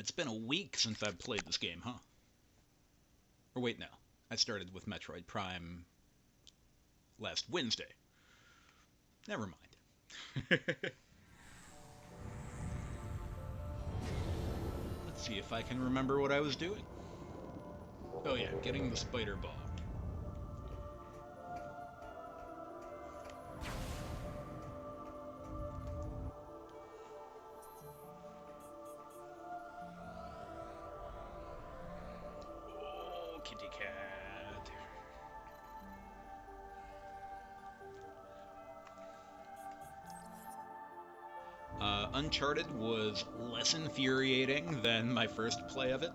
It's been a week since I've played this game, huh? Or wait, no. I started with Metroid Prime last Wednesday. Never mind. Let's see if I can remember what I was doing. Oh yeah, getting the spider ball. Oh, kitty cat. Uncharted was less infuriating than my first play of it.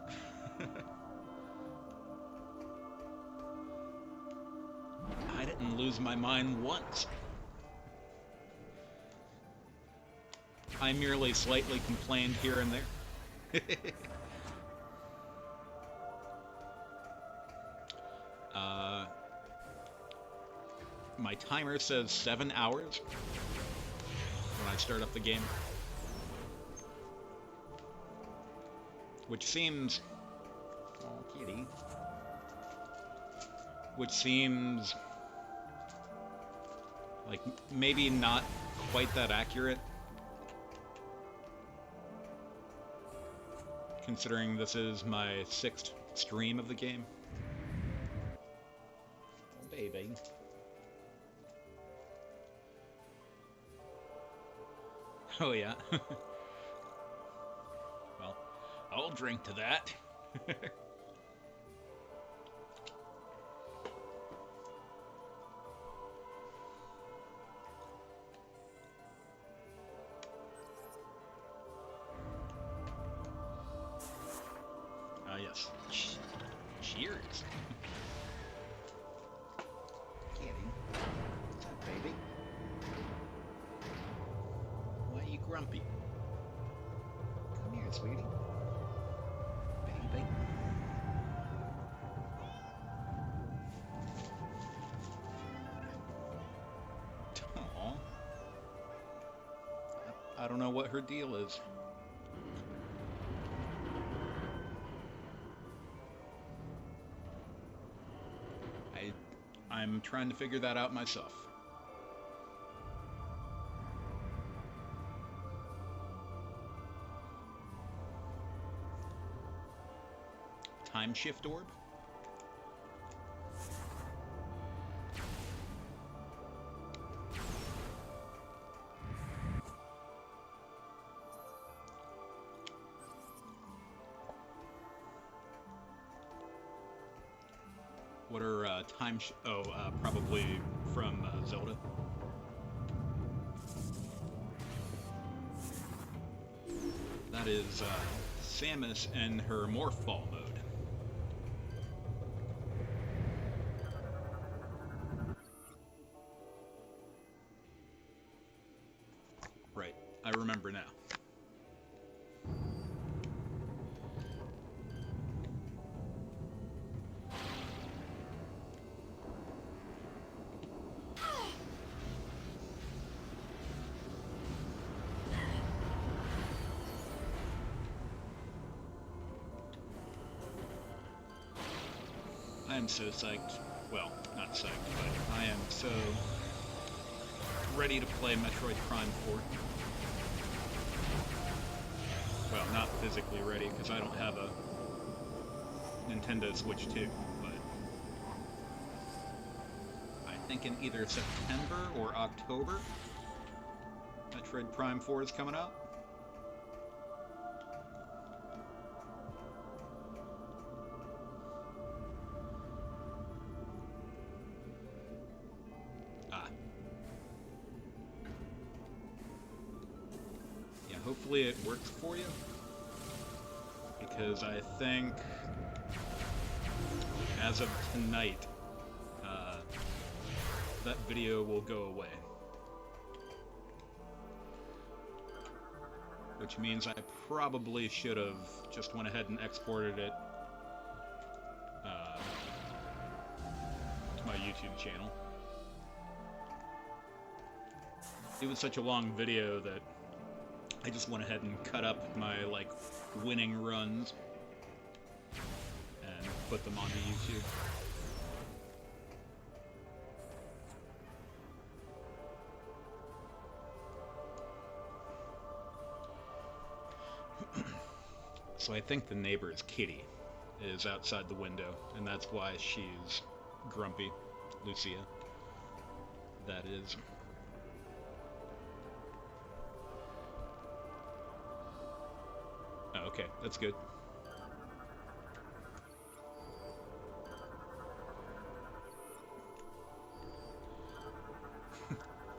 I didn't lose my mind once. I merely slightly complained here and there. uh, my timer says 7 hours when I start up the game. Which seems... Oh, kitty. Which seems... like, maybe not quite that accurate. Considering this is my 6th stream of the game. Oh, baby. Oh, yeah. Well, I'll drink to that. Yes. Cheers. Kitty. What's up, baby? Why are you grumpy? Come here, sweetie. Baby. Aww. I don't know what her deal is. I'm trying to figure that out myself. Time shift orb? What are probably from Zelda. That is Samus in her Morph Ball mode. Right, I remember now. I am so psyched. Well, not psyched, but I am so ready to play Metroid Prime 4. Well, not physically ready, because I don't have a Nintendo Switch 2, but I think in either September or October, Metroid Prime 4 is coming out. Hopefully it works for you, because I think as of tonight, that video will go away. Which means I probably should have just went ahead and exported it to my YouTube channel. It was such a long video that I just went ahead and cut up my, like, winning runs and put them onto YouTube. So I think the neighbor's kitty is outside the window, and that's why she's grumpy. Lucia. That is. Oh, okay, that's good.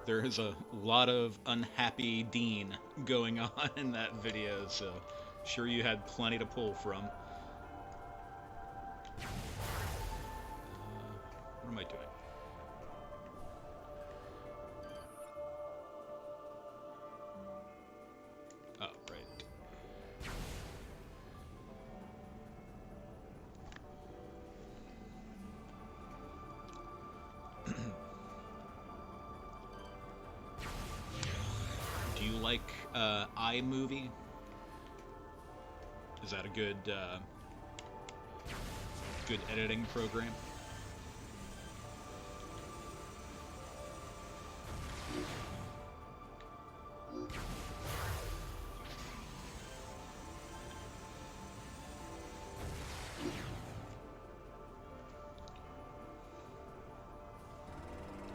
There is a lot of unhappy Dean going on in that video, so sure you had plenty to pull from. What am I doing? Oh, right. Do you like iMovie? Is that a good good editing program?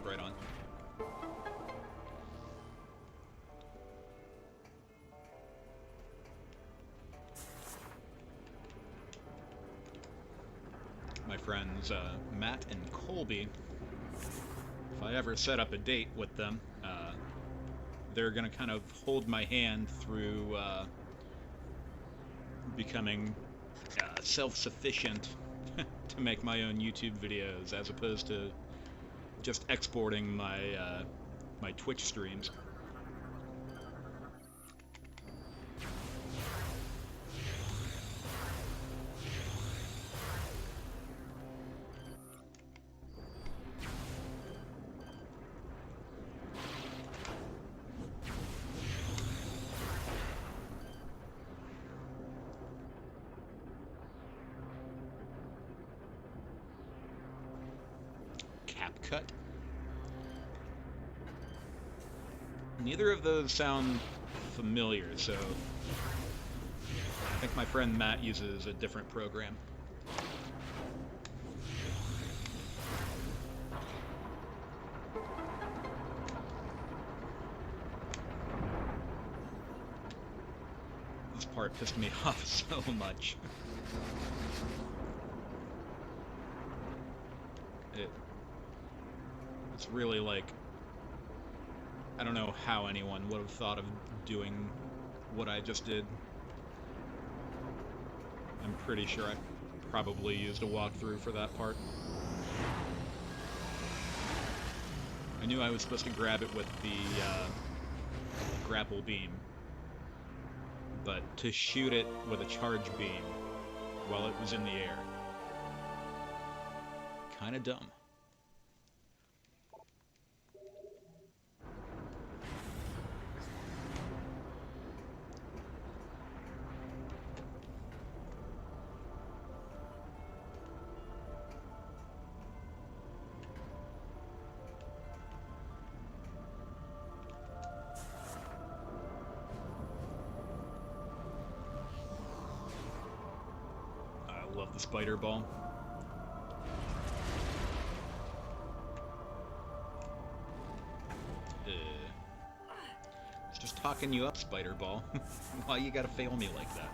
Right on. My friends Matt and Colby, if I ever set up a date with them, they're going to kind of hold my hand through becoming self-sufficient to make my own YouTube videos, as opposed to just exporting my my Twitch streams. CapCut. Neither of those sound familiar, so I think my friend Matt uses a different program. This part pissed me off so much. It's really like, I don't know how anyone would have thought of doing what I just did. I'm pretty sure I probably used a walkthrough for that part. I knew I was supposed to grab it with the grapple beam, but to shoot it with a charge beam while it was in the air, kinda dumb. Love the spider ball. It's just talking you up, spider ball. Why you gotta fail me like that?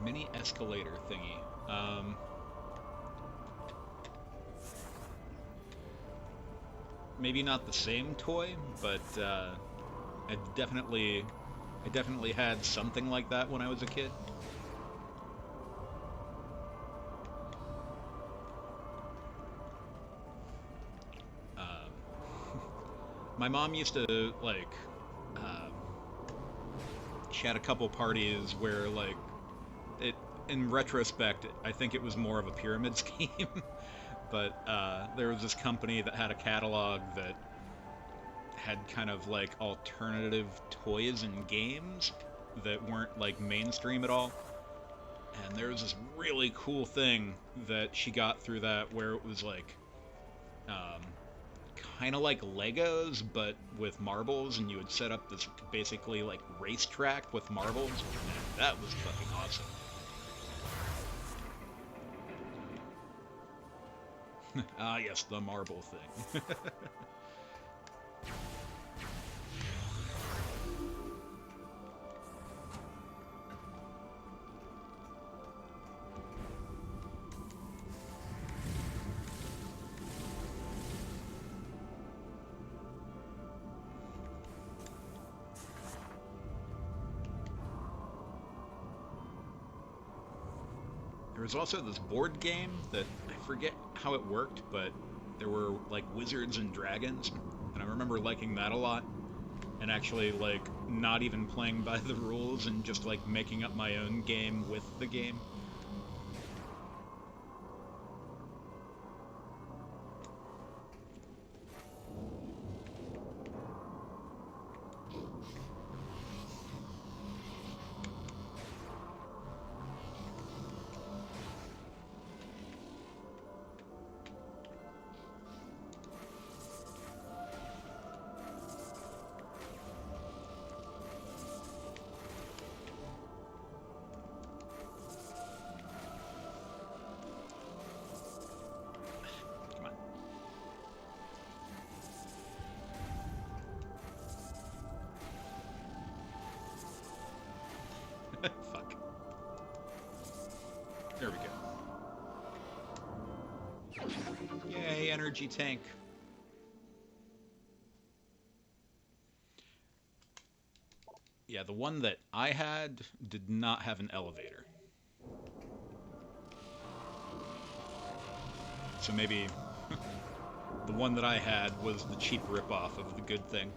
Mini escalator thingy. Maybe not the same toy, but I definitely, I definitely had something like that when I was a kid. Um, my mom used to like, um, she had a couple parties where like it. In retrospect, I think it was more of a pyramid scheme. But there was this company that had a catalog that had kind of like alternative toys and games that weren't like mainstream at all. And there was this really cool thing that she got through that where it was like um, kind of like Legos but with marbles, and you would set up this basically like racetrack with marbles. And that was fucking awesome. Ah, yes, the marble thing. There was also this board game that I forget how it worked, but there were like wizards and dragons, and I remember liking that a lot, and actually like not even playing by the rules and just like making up my own game with the game. Come on. Fuck. There we go. Yay, energy tank. Yeah, the one that I had did not have an elevator. So maybe the one that I had was the cheap ripoff of the good thing.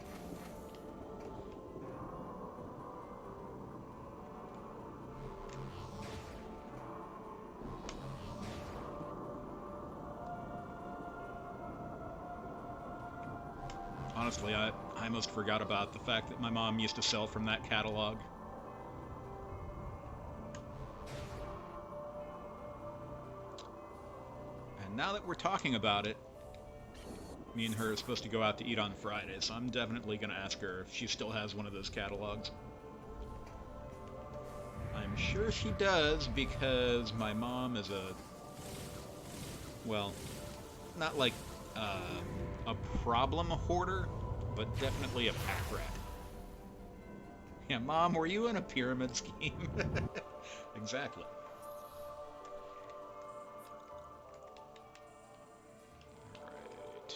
Honestly, I almost forgot about the fact that my mom used to sell from that catalog. And now that we're talking about it, me and her are supposed to go out to eat on Friday, so I'm definitely going to ask her if she still has one of those catalogs. I'm sure she does because my mom is a, well, not like uh, a problem hoarder, but definitely a pack rat. Yeah, Mom, were you in a pyramid scheme? Exactly. Right.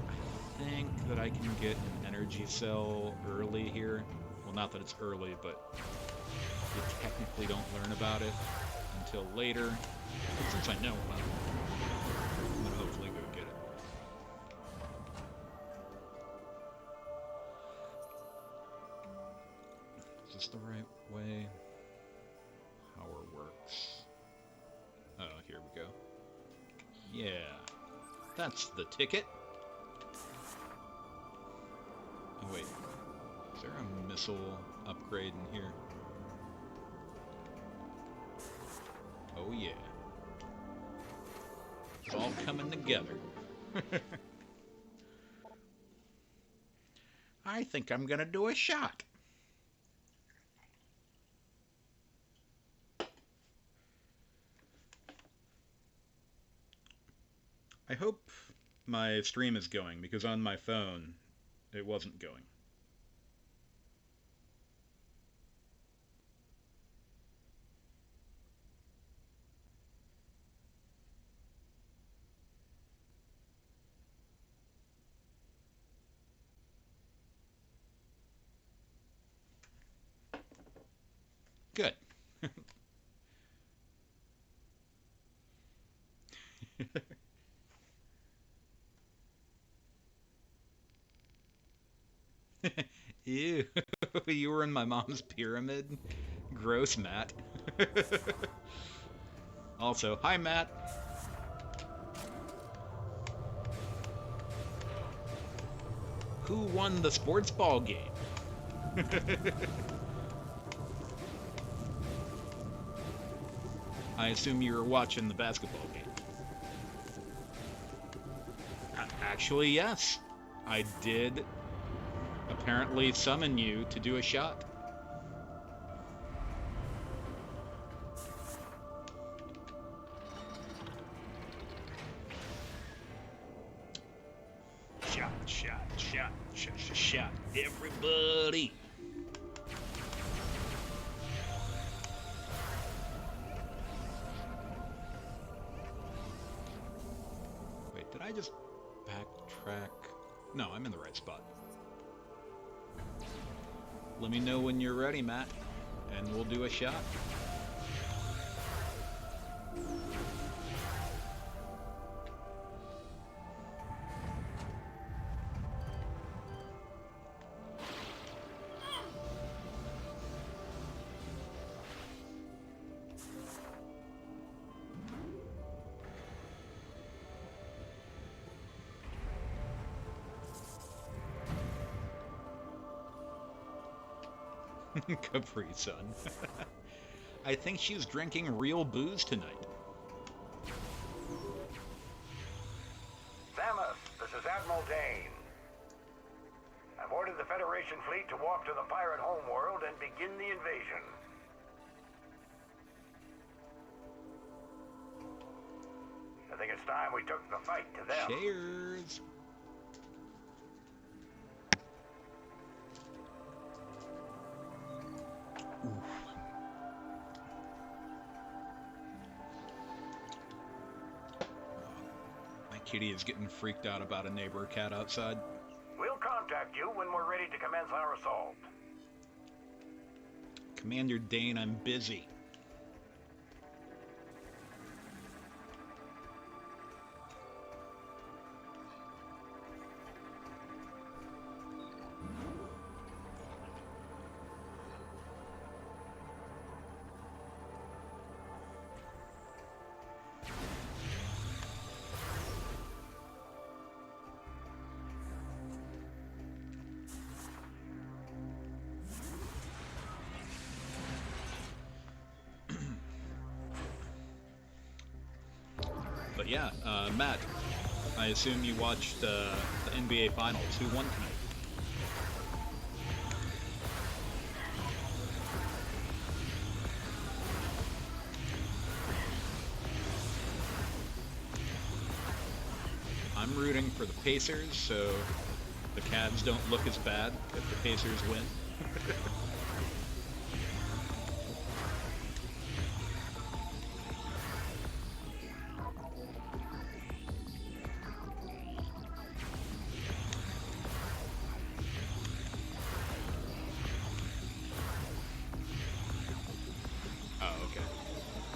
I think that I can get an energy cell early here. Well, not that it's early, but you technically don't learn about it until later. But since I know about it, I'm gonna hopefully go get it. Is this the right way? Power works. Oh, here we go. Yeah, that's the ticket. Oh wait, is there a missile upgrade in here? Oh yeah. It's all coming together. I think I'm gonna do a shot. I hope my stream is going because on my phone it wasn't going. Good. Ew. You were in my mom's pyramid? Gross, Matt. Also, hi, Matt. Who won the sports ball game? I assume you were watching the basketball game. Actually, yes. I did apparently summon you to do a shot. Shot, shot, shot, shot, shot, shot. Everybody. Wait, did I just backtrack? No, I'm in the right spot. Let me know when you're ready, Matt, and we'll do a shot. Capri Sun. I think she's drinking real booze tonight. Samus, this is Admiral Dane. I've ordered the Federation fleet to walk to the pirate homeworld and begin the invasion. I think it's time we took the fight to them. Cheers! My kitty is getting freaked out about a neighbor cat outside. We'll contact you when we're ready to commence our assault. Commander Dane, I'm busy. But yeah, Matt, I assume you watched the NBA Finals. Who won tonight? I'm rooting for the Pacers, so the Cavs don't look as bad if the Pacers win.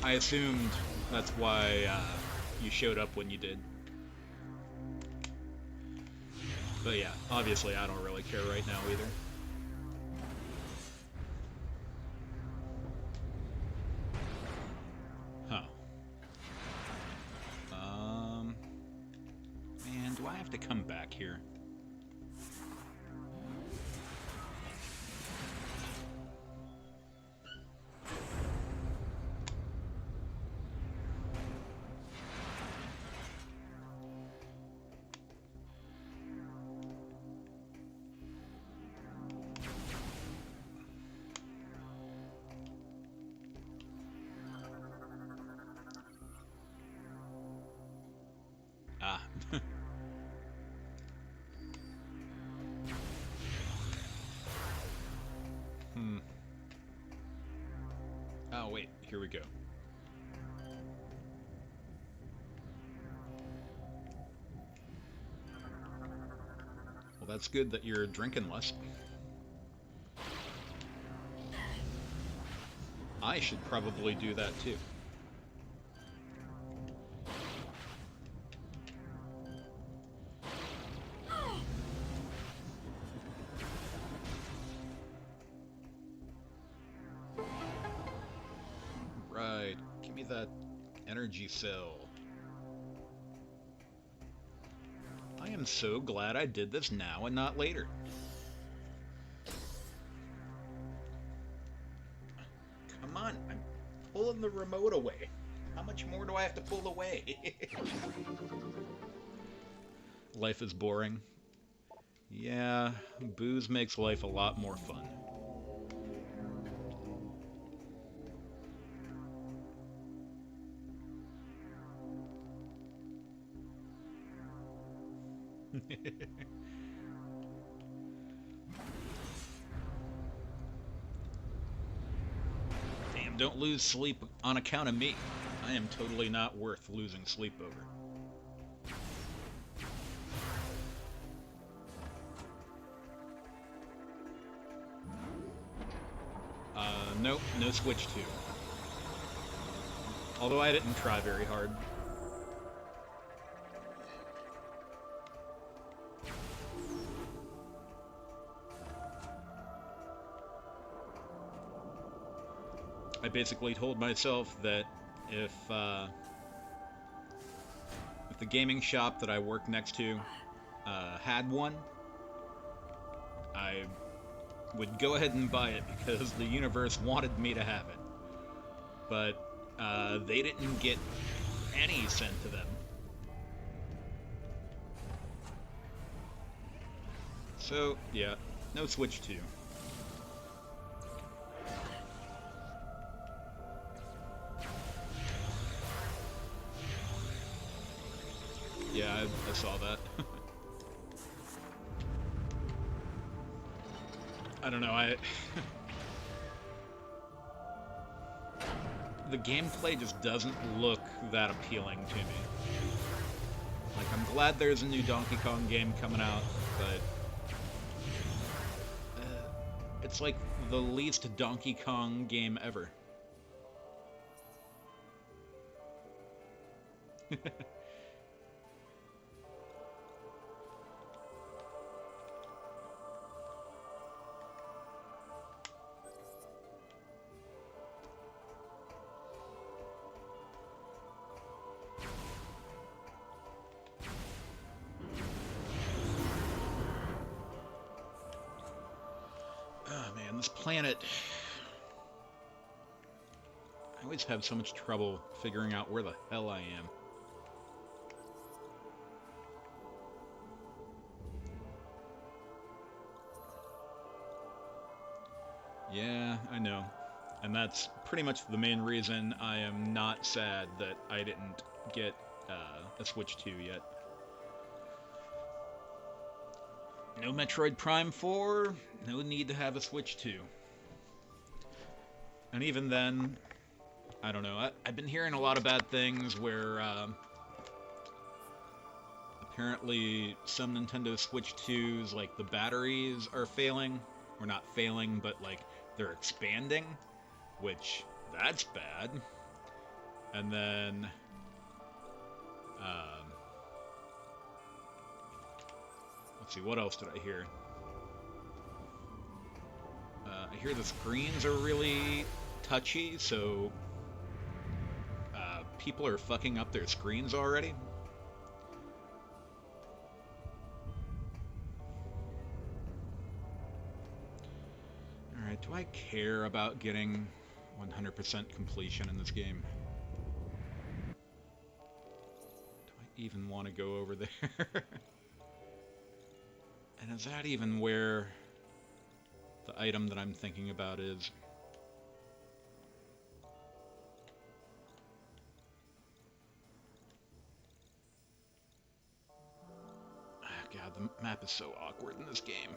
I assumed that's why you showed up when you did. But yeah, obviously I don't really care right now either. Huh. Man, do I have to come back here? Ah. Oh, wait. Here we go. Well, that's good that you're drinking less. I should probably do that too. Right, give me that energy cell. I am so glad I did this now and not later. Come on, I'm pulling the remote away. How much more do I have to pull away? Life is boring. Yeah, booze makes life a lot more fun. Damn, don't lose sleep on account of me. I am totally not worth losing sleep over. Nope, no Switch 2. Although I didn't try very hard. I basically told myself that if the gaming shop that I work next to had one, I would go ahead and buy it because the universe wanted me to have it. But they didn't get any sent to them. So, yeah, no Switch 2. Yeah, I saw that. I don't know, the gameplay just doesn't look that appealing to me. Like, I'm glad there's a new Donkey Kong game coming out, but it's like the least Donkey Kong game ever. This planet... I always have so much trouble figuring out where the hell I am. Yeah, I know. And that's pretty much the main reason I am not sad that I didn't get a Switch 2 yet. No Metroid Prime 4, no need to have a Switch 2. And even then, I don't know, I've been hearing a lot of bad things where apparently some Nintendo Switch 2s, like the batteries are failing. Or not failing, but like they're expanding, which that's bad. And then let's see, what else did I hear? I hear the screens are really touchy, so people are fucking up their screens already. Alright, do I care about getting 100% completion in this game? Do I even want to go over there? And is that even where the item that I'm thinking about is? Ah, God, the map is so awkward in this game.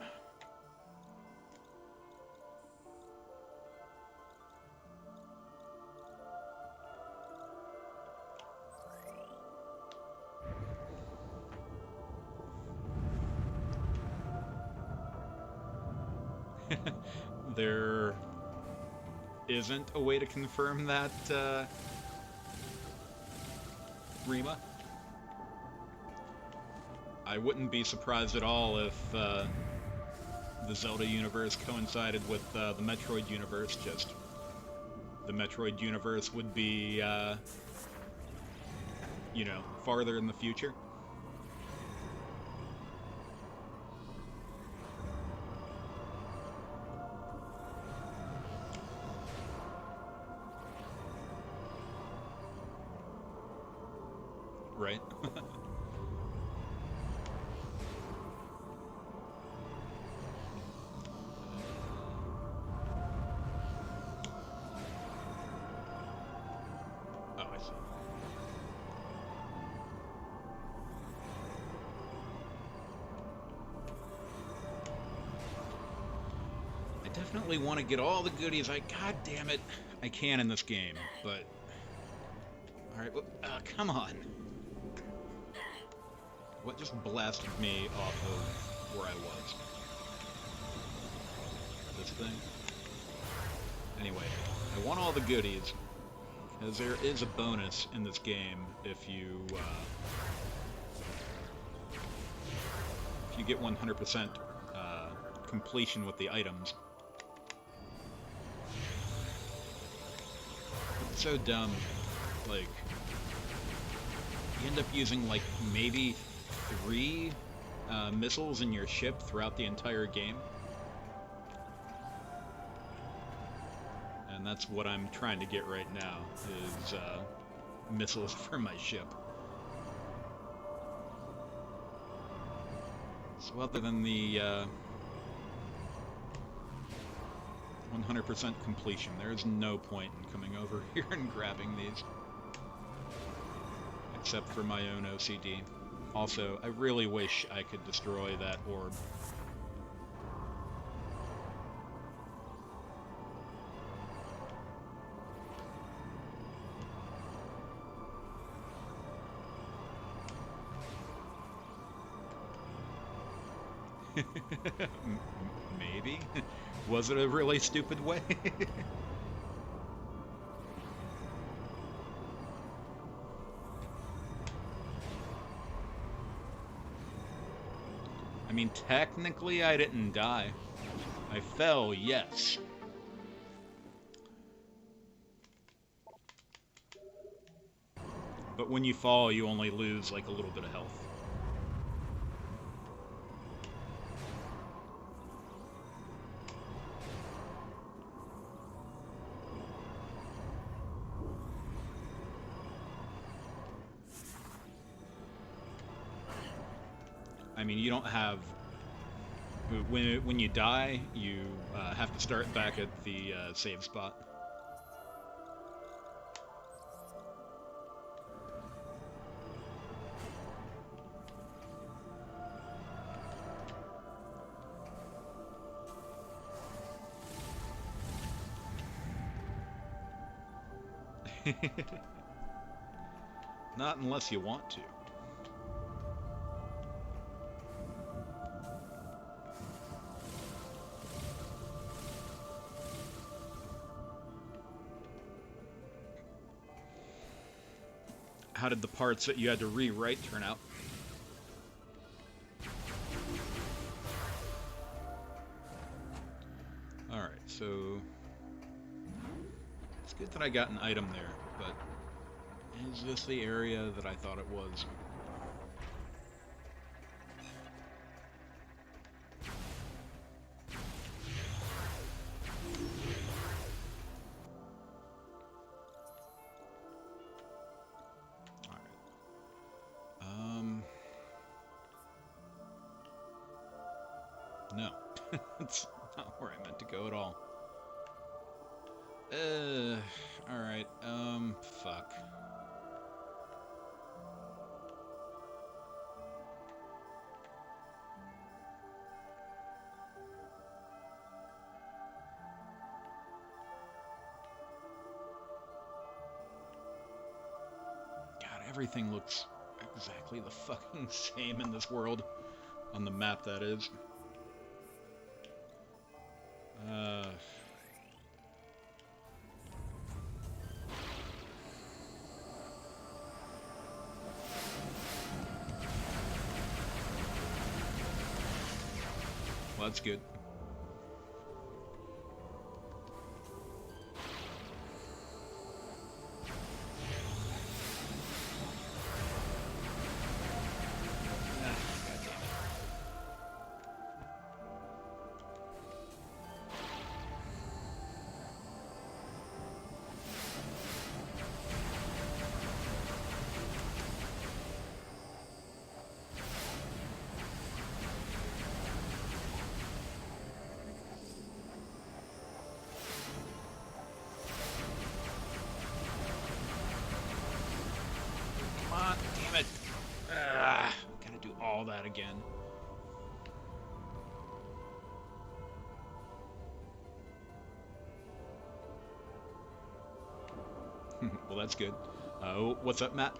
There isn't a way to confirm that, Rima. I wouldn't be surprised at all if the Zelda universe coincided with the Metroid universe, just the Metroid universe would be, you know, farther in the future. Right? Oh, I see. I definitely want to get all the goodies. God damn it, I can in this game, but all right. Well, come on. What just blasted me off of where I was? This thing? Anyway, I want all the goodies, because there is a bonus in this game if you get 100% completion with the items. It's so dumb. Like, you end up using like maybe 3 missiles in your ship throughout the entire game. And that's what I'm trying to get right now, is missiles for my ship. So other than the 100% completion, there's no point in coming over here and grabbing these. Except for my own OCD. Also, I really wish I could destroy that orb. Maybe? Was it a really stupid way? I mean, technically I didn't die. I fell, yes. But when you fall, you only lose like a little bit of health. I mean, you don't have... When you die, you have to start back at the save spot. Not unless you want to. How did the parts that you had to rewrite turn out? Alright, so... it's good that I got an item there, but... is this the area that I thought it was? No, that's not where I meant to go at all. Alright, fuck. God, everything looks exactly the fucking same in this world. On the map, that is. Well, that's good. Damn it. Gotta do all that again. Well, that's good. What's up, Matt?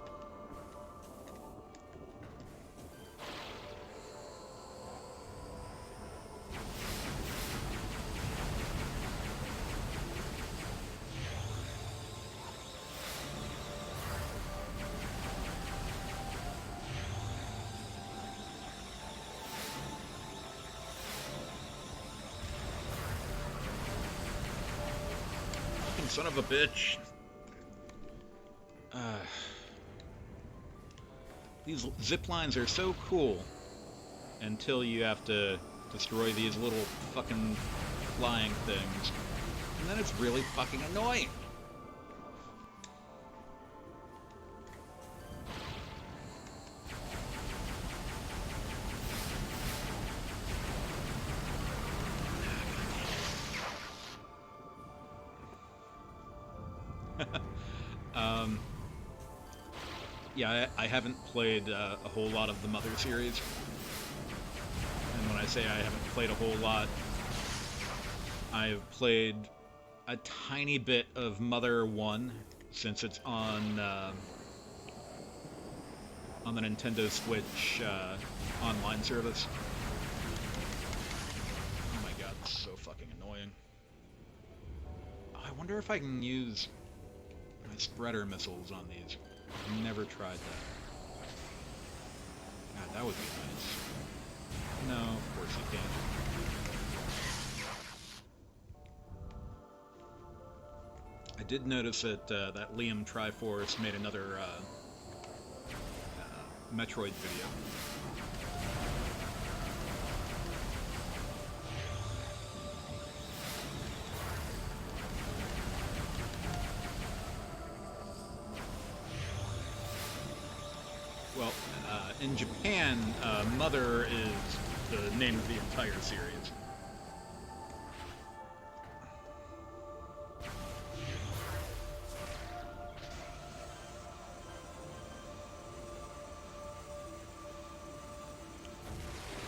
Fucking son of a bitch. These zip lines are so cool until you have to destroy these little fucking flying things. And then it's really fucking annoying. Yeah, I haven't played a whole lot of the Mother series. And when I say I haven't played a whole lot, I've played a tiny bit of Mother 1, since it's on the Nintendo Switch online service. Oh my god, it's so fucking annoying. I wonder if I can use my spreader missiles on these. I've never tried that. God, that would be nice. No, of course you can't. I did notice that that Liam Triforce made another Metroid video. Well, in Japan, Mother is the name of the entire series.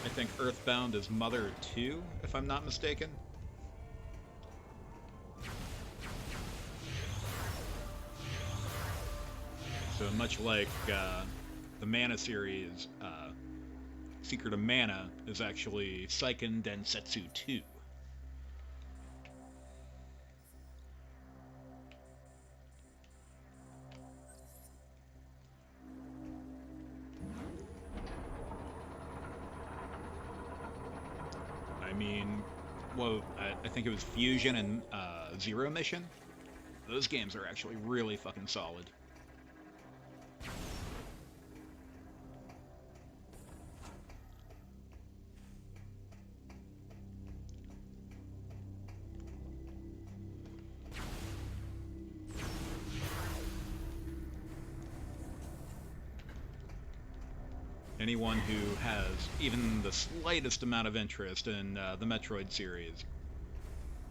I think Earthbound is Mother 2, if I'm not mistaken. So much like the Mana series, Secret of Mana is actually Seiken Densetsu 2. I mean, well, I think it was Fusion and Zero Mission. Those games are actually really fucking solid. Anyone who has even the slightest amount of interest in the Metroid series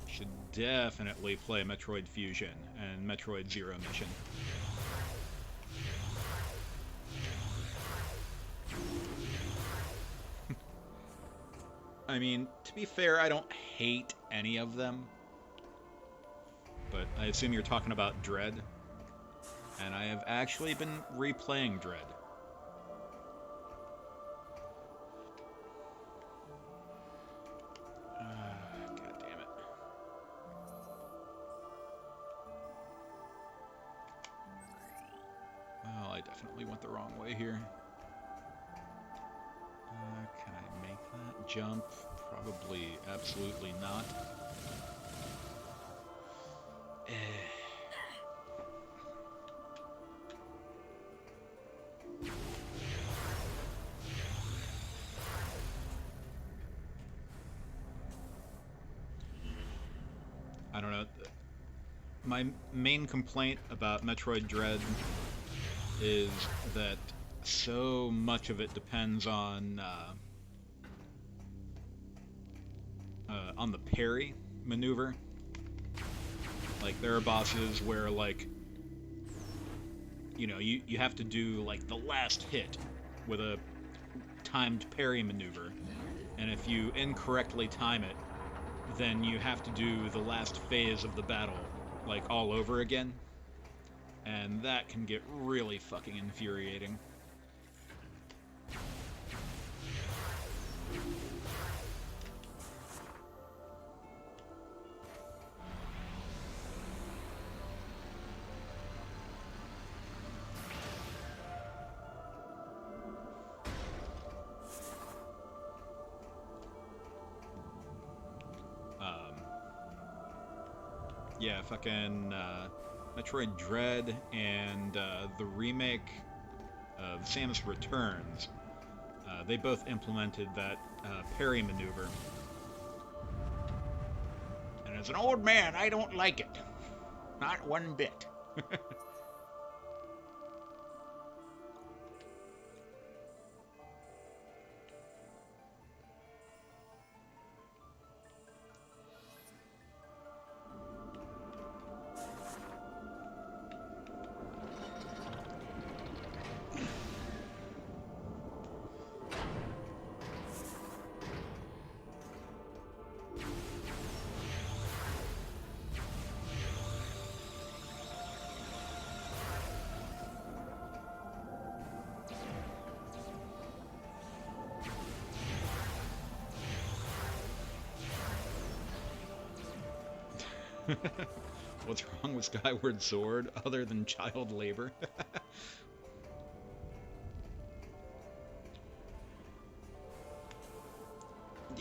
should definitely play Metroid Fusion and Metroid Zero Mission. I mean, to be fair, I don't hate any of them, but I assume you're talking about Dread, and I have actually been replaying Dread. God damn it. Well, I definitely went the wrong way here. Can I make that jump? Probably absolutely not. I don't know. My main complaint about Metroid Dread is that so much of it depends on the parry maneuver. Like, there are bosses where, like, you know, you have to do, like, the last hit with a timed parry maneuver, and if you incorrectly time it, then you have to do the last phase of the battle, like, all over again, and that can get really fucking infuriating. Yeah, fucking Metroid Dread and the remake of Samus Returns, they both implemented that parry maneuver. And as an old man, I don't like it. Not one bit. What's wrong with Skyward Sword other than child labor?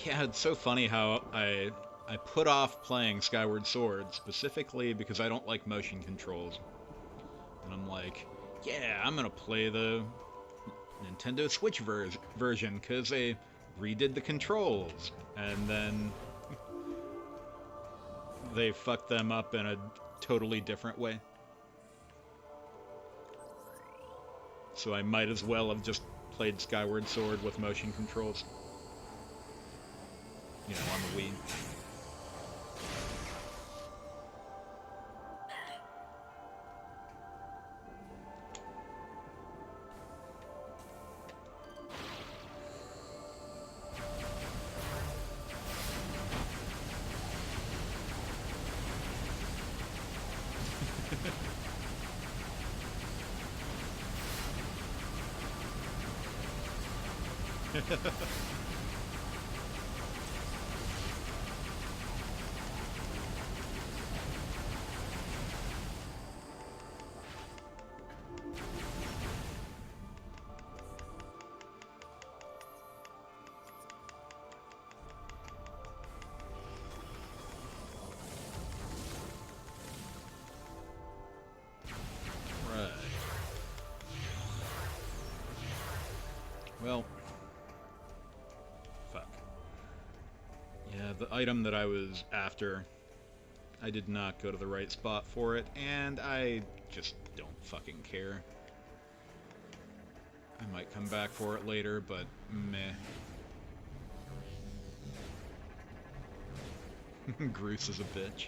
Yeah, it's so funny how I put off playing Skyward Sword specifically because I don't like motion controls. And I'm like, yeah, I'm gonna play the Nintendo Switch version because they redid the controls. And then they fucked them up in a totally different way. So I might as well have just played Skyward Sword with motion controls. You know, on the Wii. Right. Well, fuck. Yeah, the item that I was after, I did not go to the right spot for it, and I just don't fucking care. I might come back for it later, but meh. Groose is a bitch.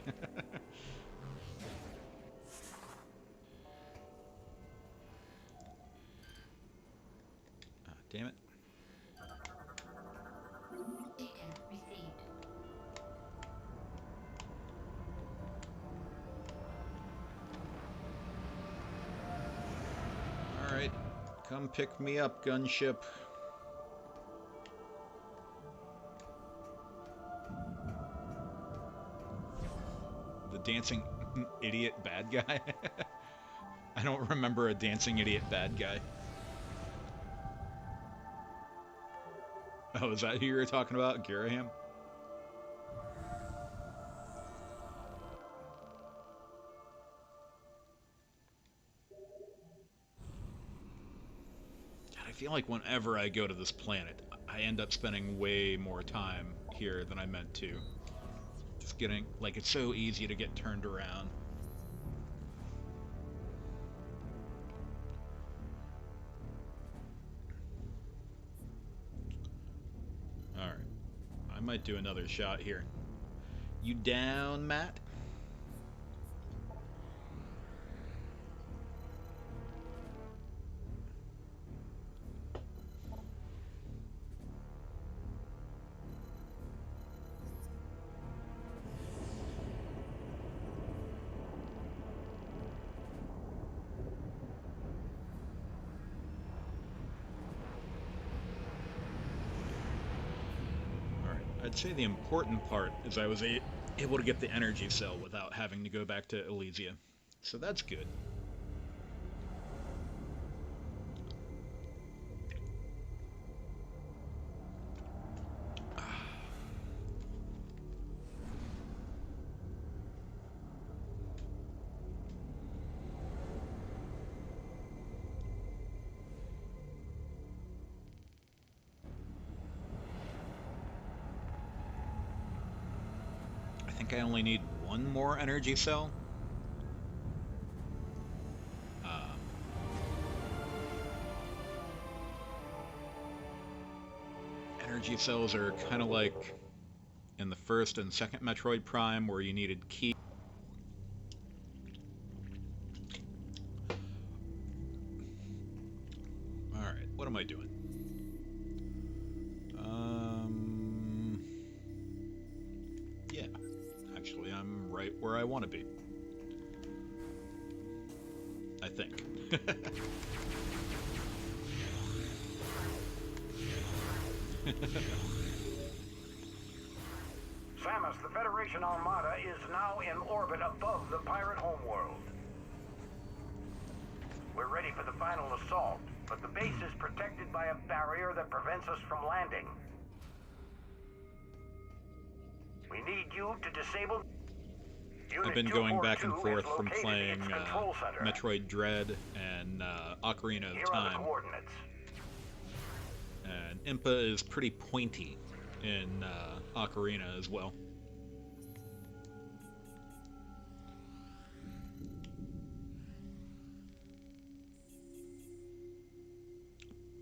Ah, damn it. Data received. Alright, come pick me up, gunship. The dancing idiot bad guy? I don't remember a dancing idiot bad guy. Oh, is that who you were talking about? Girahim? feel like whenever I go to this planet, I end up spending way more time here than I meant to. Just getting, like, it's so easy to get turned around. Alright. I might do another shot here. You down, Matt? I'd say the important part is I was able to get the energy cell without having to go back to Elysia. So that's good. I think I only need one more energy cell. Energy cells are kind of like in the first and second Metroid Prime where you needed key. Alright, what am I doing? Yeah. Actually, I'm right where I want to be. I think. Samus, the Federation Armada is now in orbit above the pirate homeworld. We're ready for the final assault, but the base is protected by a barrier that prevents us from landing. We need you to disable... I've been going back and forth from playing Metroid Dread and Ocarina of Time. And Impa is pretty pointy in Ocarina as well.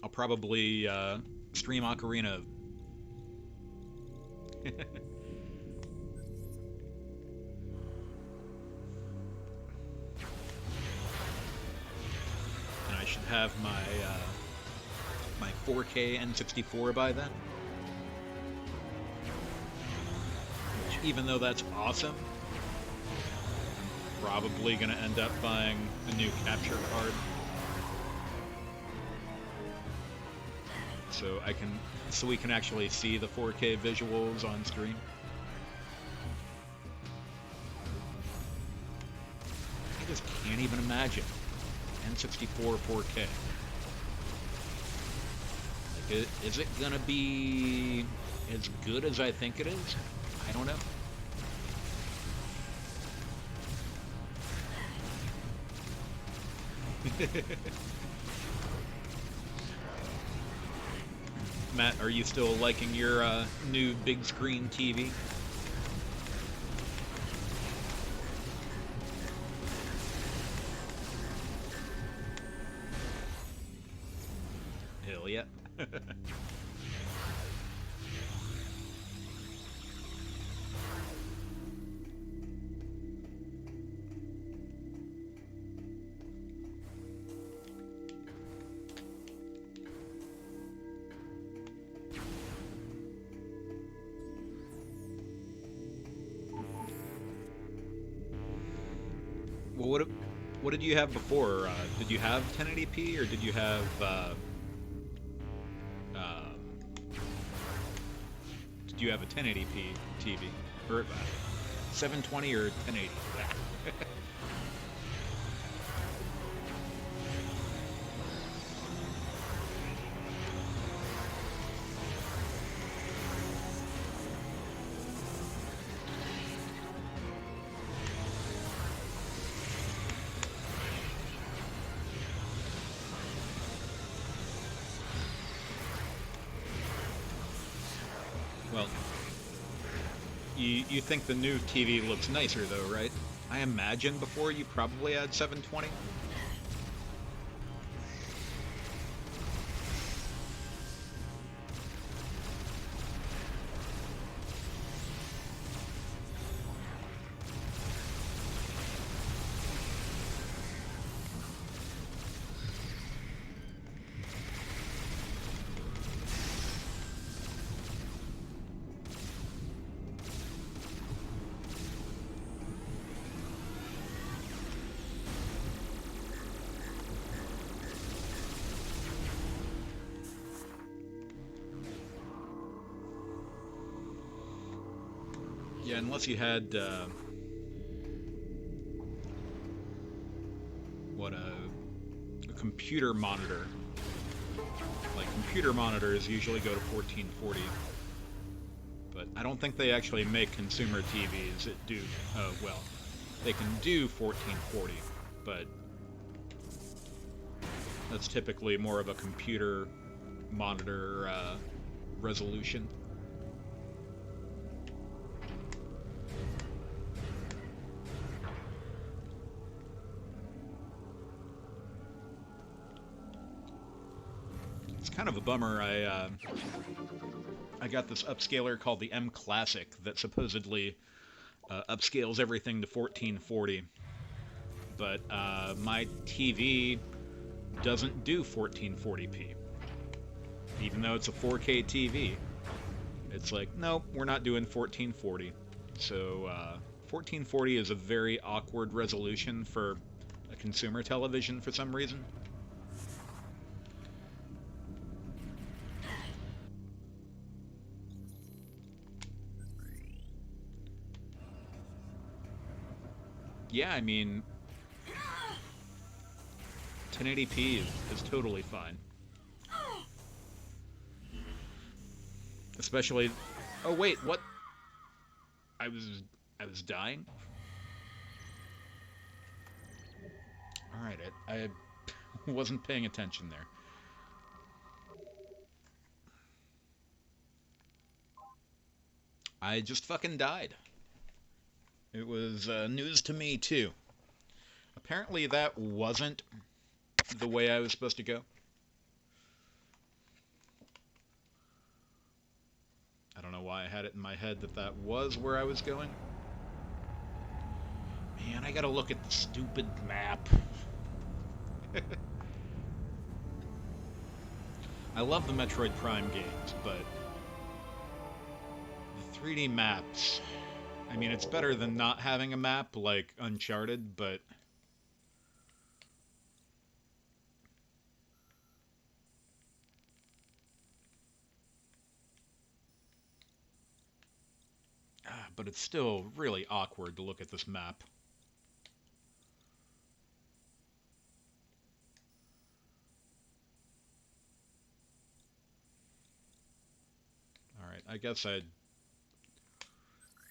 I'll probably stream Ocarina. And I should have my my 4K N64 by then. Which, even though that's awesome, I'm probably gonna end up buying a new capture card. So we can actually see the 4K visuals on stream. I just can't even imagine N64 4K. Like, is it gonna be as good as I think it is? I don't know. Matt, are you still liking your new big screen TV? Hell yeah. Well, what did you have before? Did you have 1080p or did you have did you have a 1080p TV or 720 or 1080? Well, you think the new TV looks nicer though, right? I imagine before you probably had 720. Yeah, unless you had a computer monitor. Like computer monitors usually go to 1440, but I don't think they actually make consumer TVs that do. Well, they can do 1440, but that's typically more of a computer monitor resolution. It's kind of a bummer. I got this upscaler called the M Classic that supposedly upscales everything to 1440, but my TV doesn't do 1440p, even though it's a 4K TV. It's like, nope, we're not doing 1440. So 1440 is a very awkward resolution for a consumer television for some reason. Yeah, I mean, 1080p is totally fine. Especially, oh wait, what? I was dying? Alright, I wasn't paying attention there. I just fucking died. It was news to me, too. Apparently that wasn't the way I was supposed to go. I don't know why I had it in my head that that was where I was going. Man, I gotta look at the stupid map. I love the Metroid Prime games, but the 3D maps... I mean, it's better than not having a map like Uncharted, but... but it's still really awkward to look at this map. Alright, I guess I'd...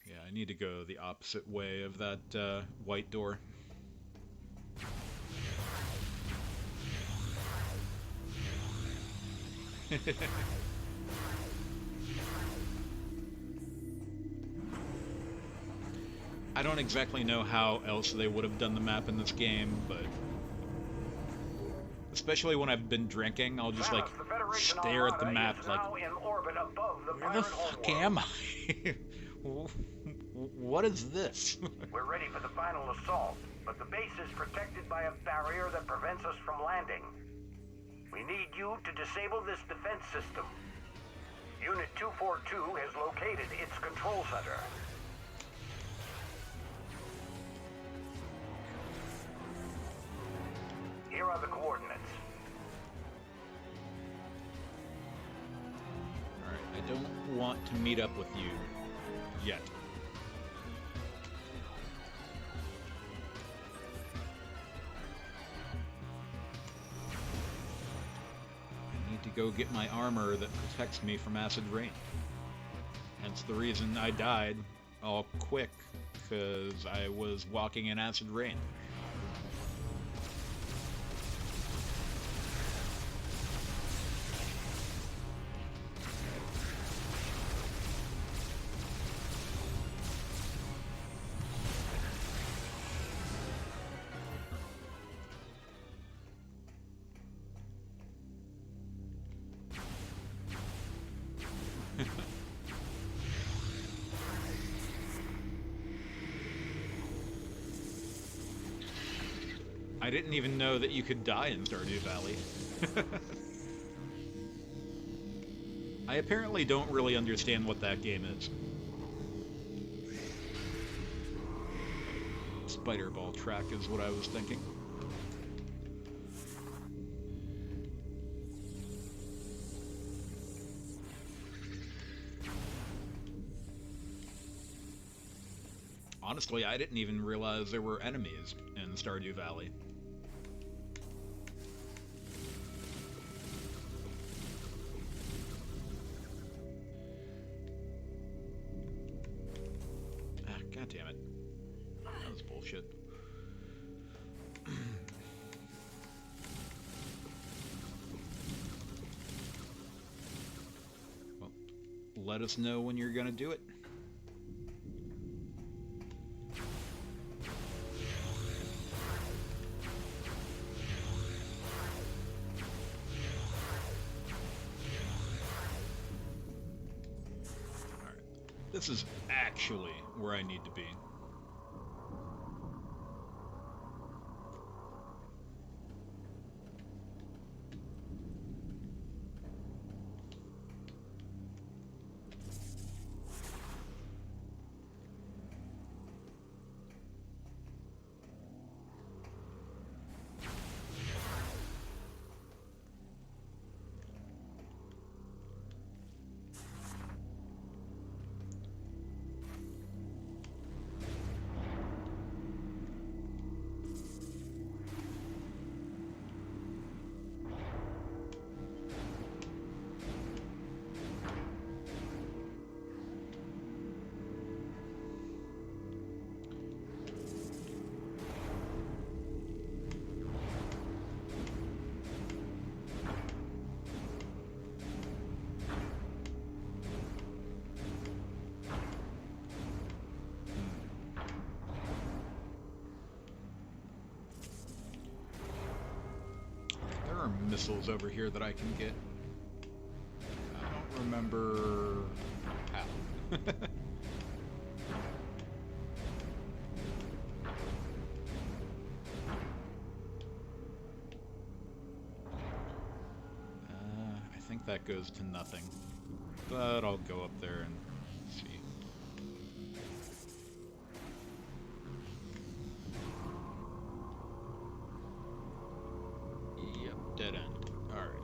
Yeah, I need to go the opposite way of that white door. I don't exactly know how else they would have done the map in this game, but... especially when I've been drinking, I'll just, like, stare at the map like... where the fuck am I? What is this? We're ready for the final assault, but the base is protected by a barrier that prevents us from landing. We need you to disable this defense system. Unit 242 has located its control center. Here are the coordinates. Alright, I don't want to meet up with you yet. I need to go get my armor that protects me from acid rain. Hence the reason I died all quick, because I was walking in acid rain. I didn't even know that you could die in Stardew Valley. I apparently don't really understand what that game is. Spider ball track is what I was thinking. Honestly, I didn't even realize there were enemies in Stardew Valley. Ah, God damn it. That was bullshit. Well, let us know when you're gonna do it. This is actually where I need to be. Missiles over here that I can get. I don't remember how. I think that goes to nothing, but I'll go up there and see. Yep, dead end. Alright.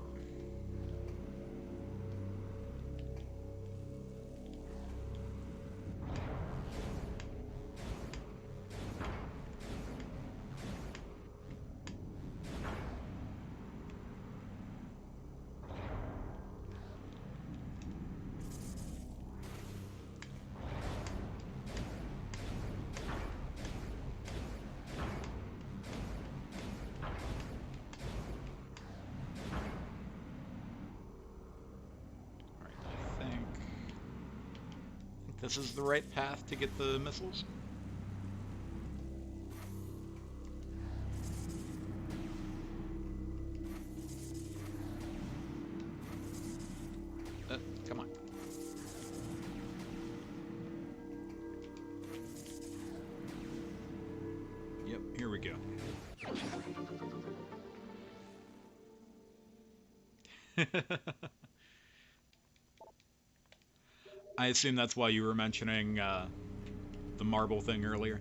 This is the right path to get the missiles? Come on. Yep, here we go. I assume that's why you were mentioning the marble thing earlier.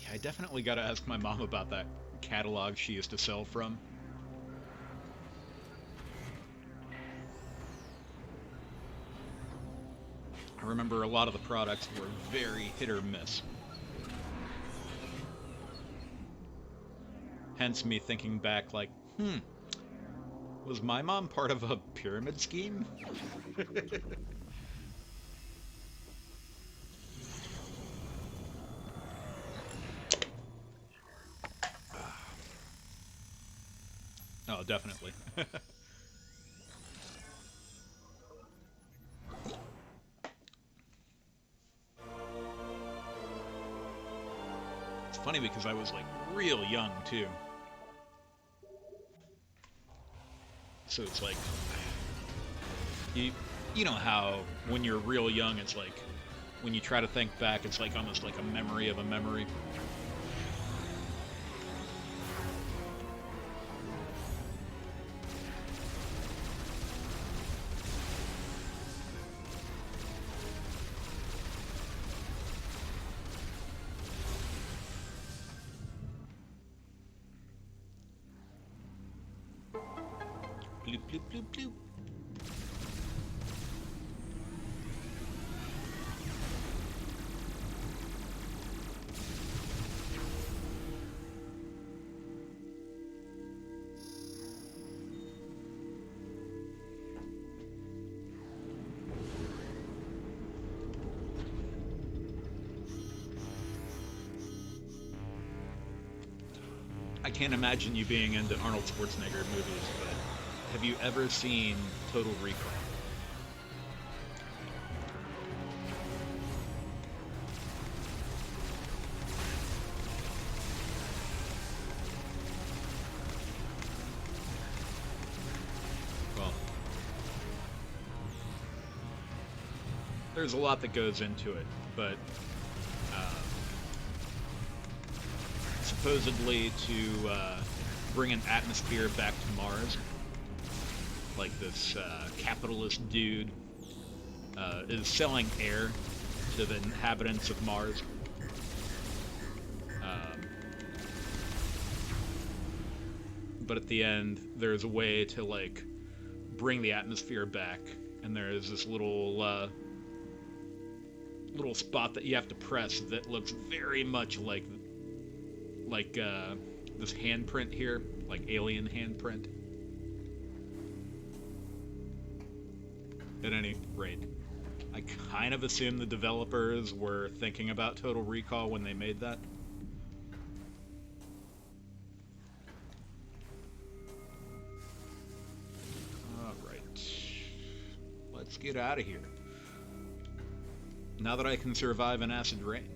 I definitely gotta ask my mom about that catalog she used to sell from. I remember a lot of the products were very hit or miss. Hence me thinking back like, was my mom part of a pyramid scheme? Oh, definitely. It's funny because I was like real young too. So it's like you know how when you're real young it's like when you try to think back it's like almost like a memory of a memory. Bloop bloop bloop bloop. I can't imagine you being into Arnold Schwarzenegger movies, but have you ever seen Total Recall? Well, there's a lot that goes into it, but supposedly to bring an atmosphere back to Mars, like this capitalist dude is selling air to the inhabitants of Mars. But at the end, there's a way to like bring the atmosphere back, and there's this little spot that you have to press that looks very much like this handprint here, like alien handprint. At any rate, I kind of assume the developers were thinking about Total Recall when they made that. Alright. Let's get out of here. Now that I can survive an acid rain.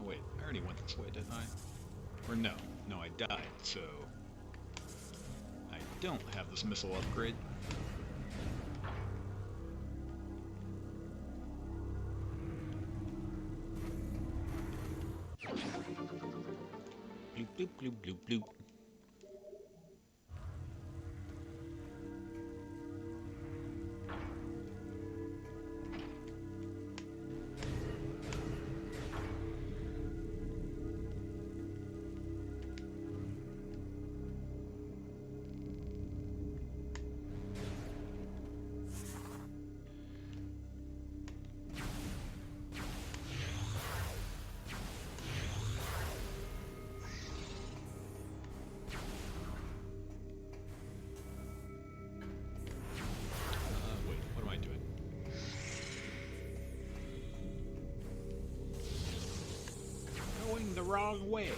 Wait, I already went this way, didn't I? Or no, I died, so I don't have this missile upgrade. Bloop, bloop, bloop, bloop, bloop. The wrong way.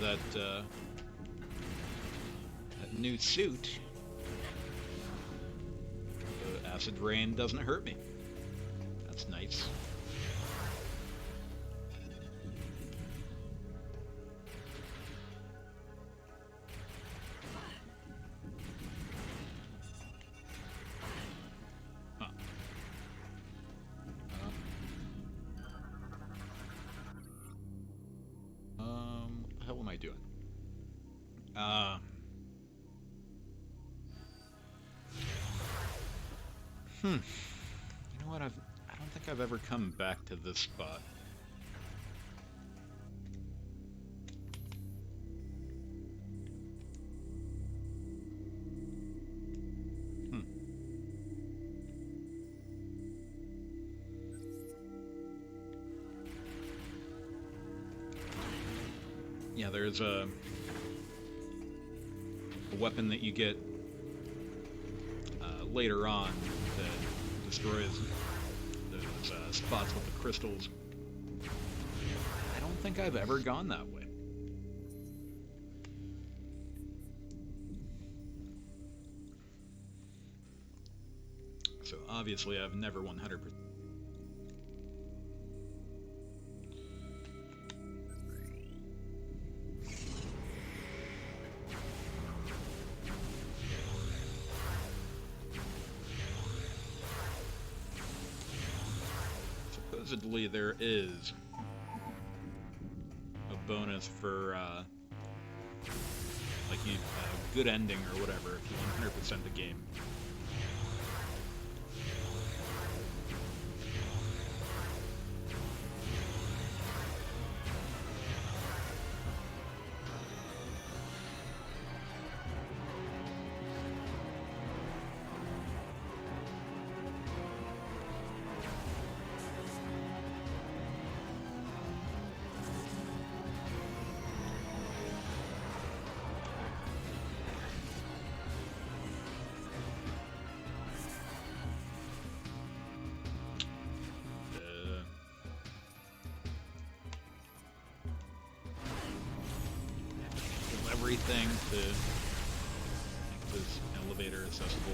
have that new suit. The acid rain doesn't hurt me. That's nice. Huh. What the hell am I doing? You know what? I don't think I've ever come back to this spot. Yeah, there's a weapon that you get later on that destroys those spots with the crystals. I don't think I've ever gone that way. So obviously I've never 100%. Supposedly there is a bonus for like a good ending or whatever if you 100% the game. Everything to make this elevator accessible.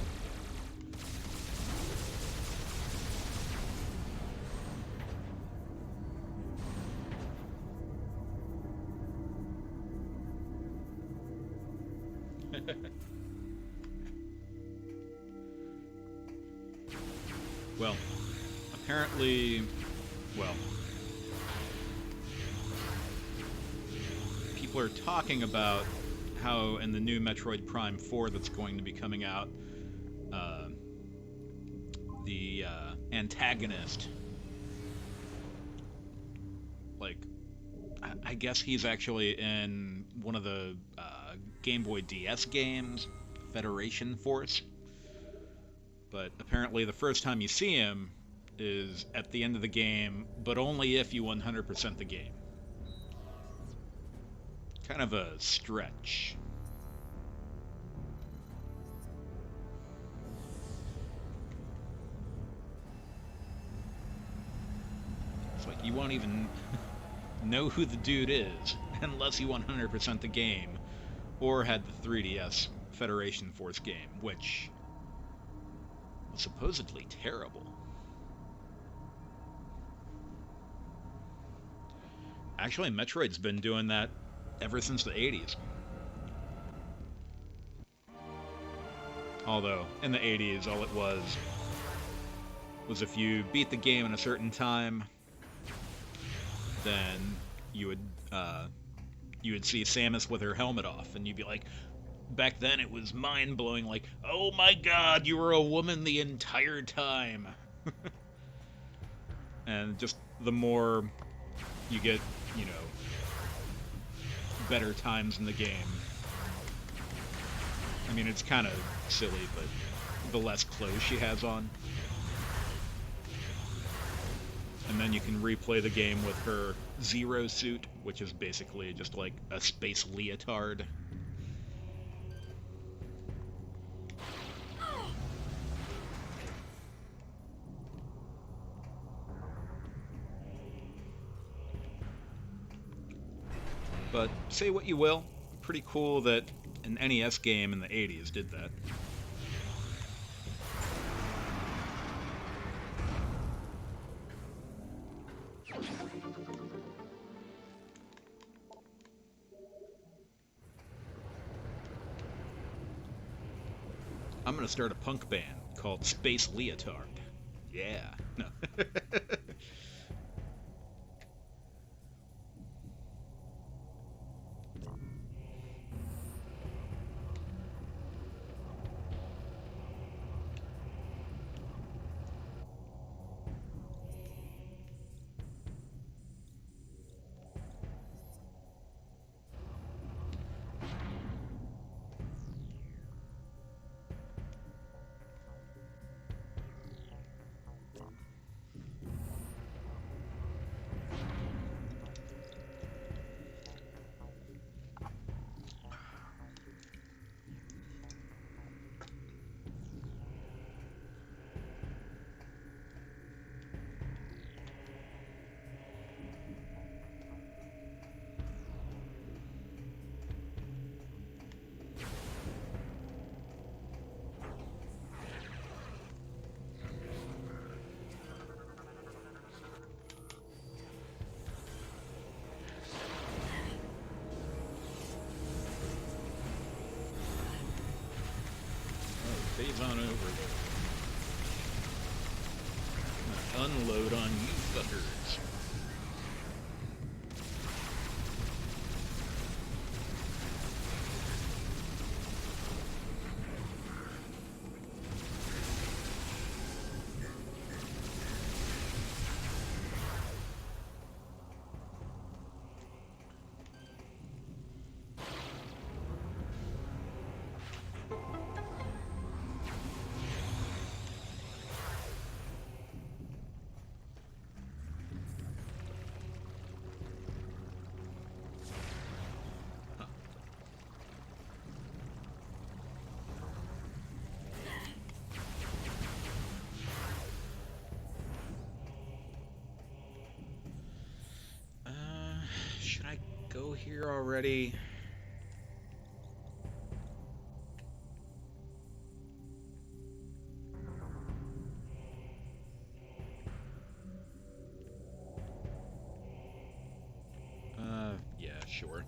Well, apparently, well, people are talking about how in the new Metroid Prime 4 that's going to be coming out, the antagonist, like, I guess he's actually in one of the Game Boy DS games, Federation Force, but apparently the first time you see him is at the end of the game, but only if you 100% the game. Kind of a stretch. It's like you won't even know who the dude is unless you 100% the game or had the 3DS Federation Force game, which was supposedly terrible. Actually, Metroid's been doing that ever since the 80s. Although, in the 80s, all it was if you beat the game in a certain time, then you would see Samus with her helmet off, and you'd be like, back then it was mind-blowing, like, oh my god, you were a woman the entire time. And just the more you get, you know, better times in the game. I mean, it's kind of silly, but the less clothes she has on. And then you can replay the game with her Zero suit, which is basically just like a space leotard. But say what you will, pretty cool that an NES game in the 80s did that. I'm gonna start a punk band called Space Leotard. Yeah. No. Phase on over there. I'm gonna unload on you fuckers. Should I go here already? Yeah, sure.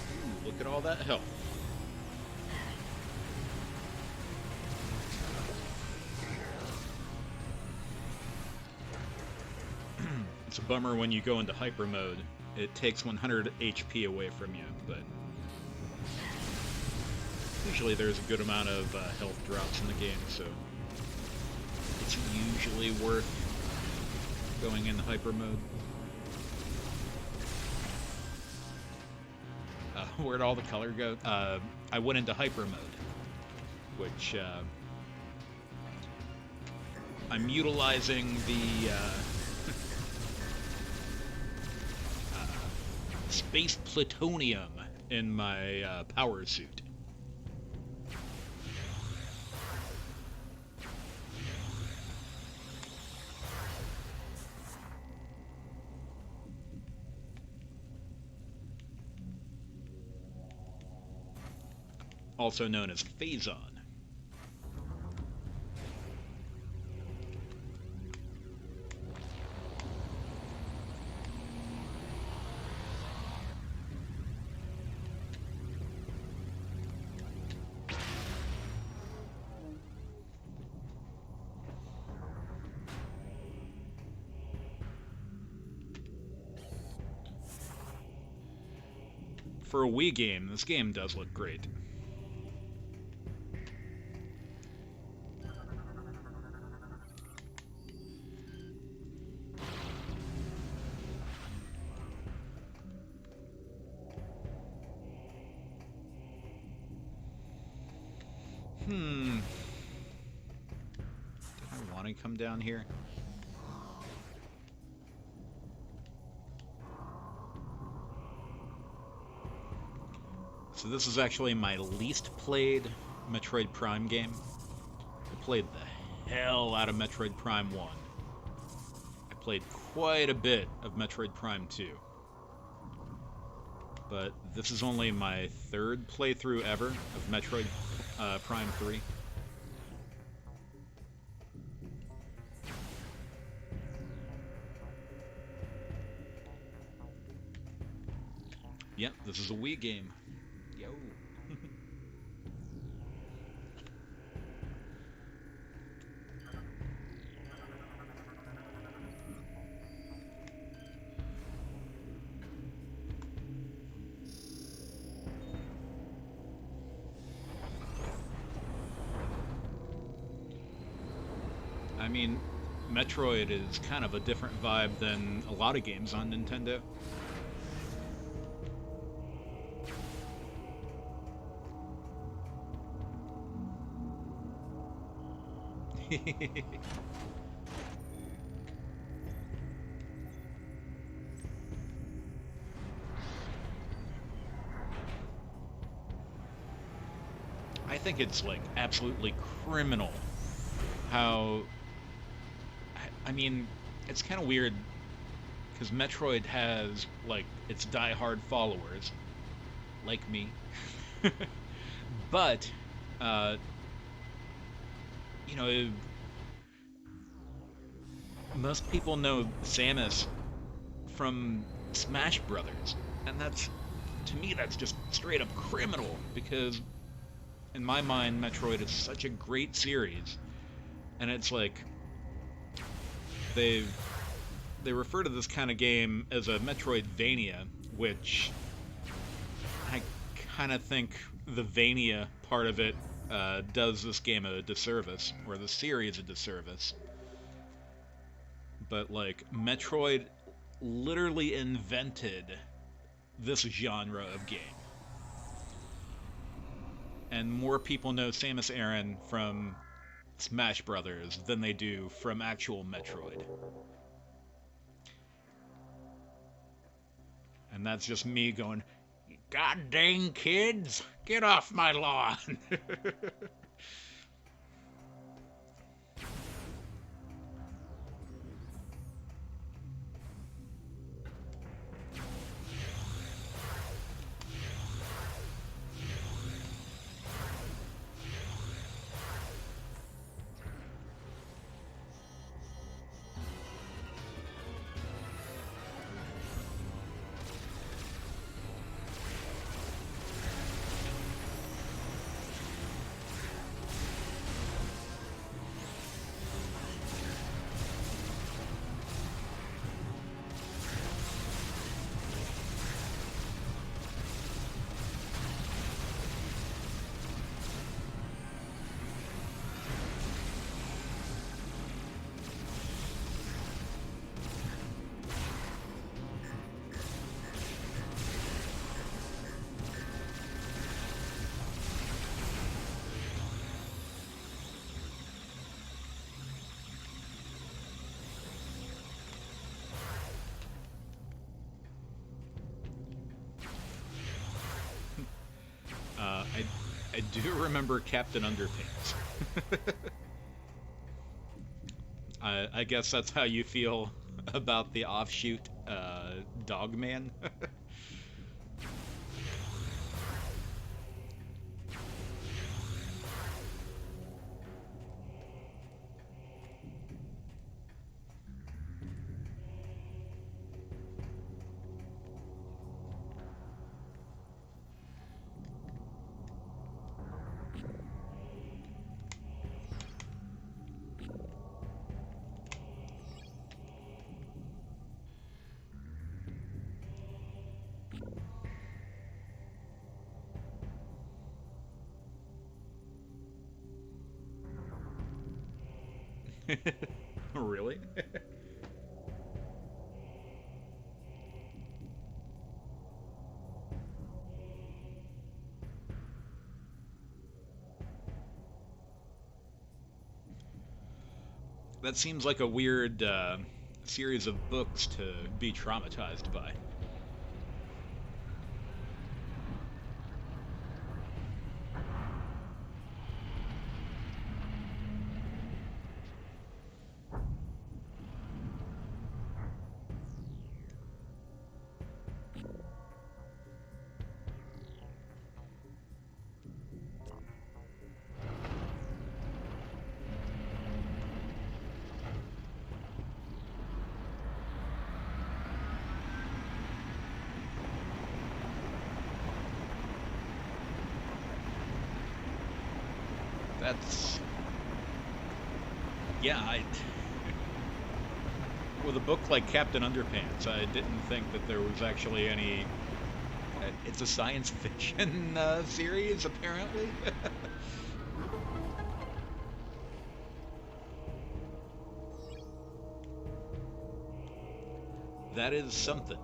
Ooh, look at all that health. It's a bummer when you go into hyper mode. It takes 100 HP away from you, but usually there's a good amount of health drops in the game, so it's usually worth going into hyper mode. Where'd all the color go? I went into hyper mode, which I'm utilizing the space plutonium in my power suit. Also known as Phazon. For a Wii game, this game does look great. Did I want to come down here? So this is actually my least played Metroid Prime game. I played the hell out of Metroid Prime 1. I played quite a bit of Metroid Prime 2. But this is only my third playthrough ever of Metroid Prime 3. Yep, this is a Wii game. Yo. I mean, Metroid is kind of a different vibe than a lot of games on Nintendo. I think it's like absolutely criminal how I mean, it's kind of weird because Metroid has like its diehard followers like me. But you know, most people know Samus from Smash Brothers, and that's, to me, that's just straight up criminal, because in my mind Metroid is such a great series, and it's like they refer to this kind of game as a Metroidvania, which I kind of think the Vania part of it does this game a disservice, or the series a disservice. But like, Metroid literally invented this genre of game. And more people know Samus Aran from Smash Brothers than they do from actual Metroid. And that's just me going, God dang kids, get off my lawn! I do remember Captain Underpants. I guess that's how you feel about the offshoot Dogman. Really? That seems like a weird series of books to be traumatized by. That's yeah. With a book like Captain Underpants, I didn't think that there was actually any. It's a science fiction series, apparently. That is something.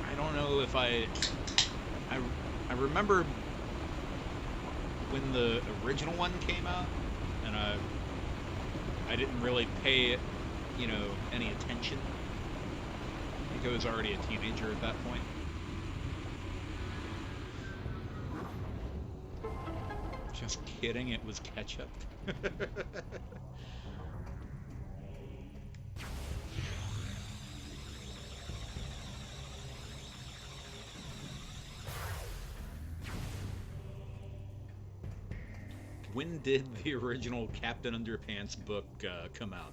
I don't know if I, I remember when the original one came out, and I didn't really pay, any attention. I think I was already a teenager at that point. Just kidding, it was ketchup. When did the original Captain Underpants book come out?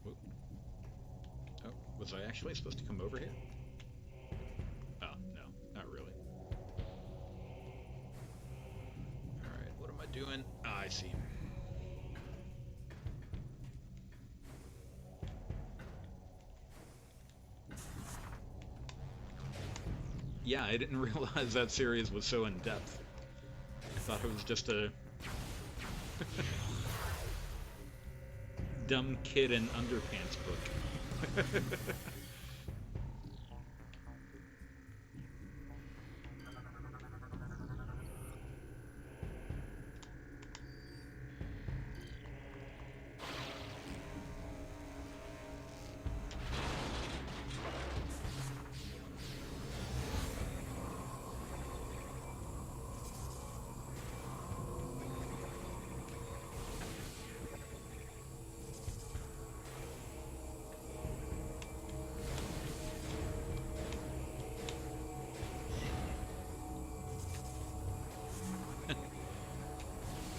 Whoop. Oh, was I actually supposed to come over here? Oh, no, not really. Alright, what am I doing? Ah, I see. Yeah, I didn't realize that series was so in-depth. I thought it was just a dumb kid in underpants book.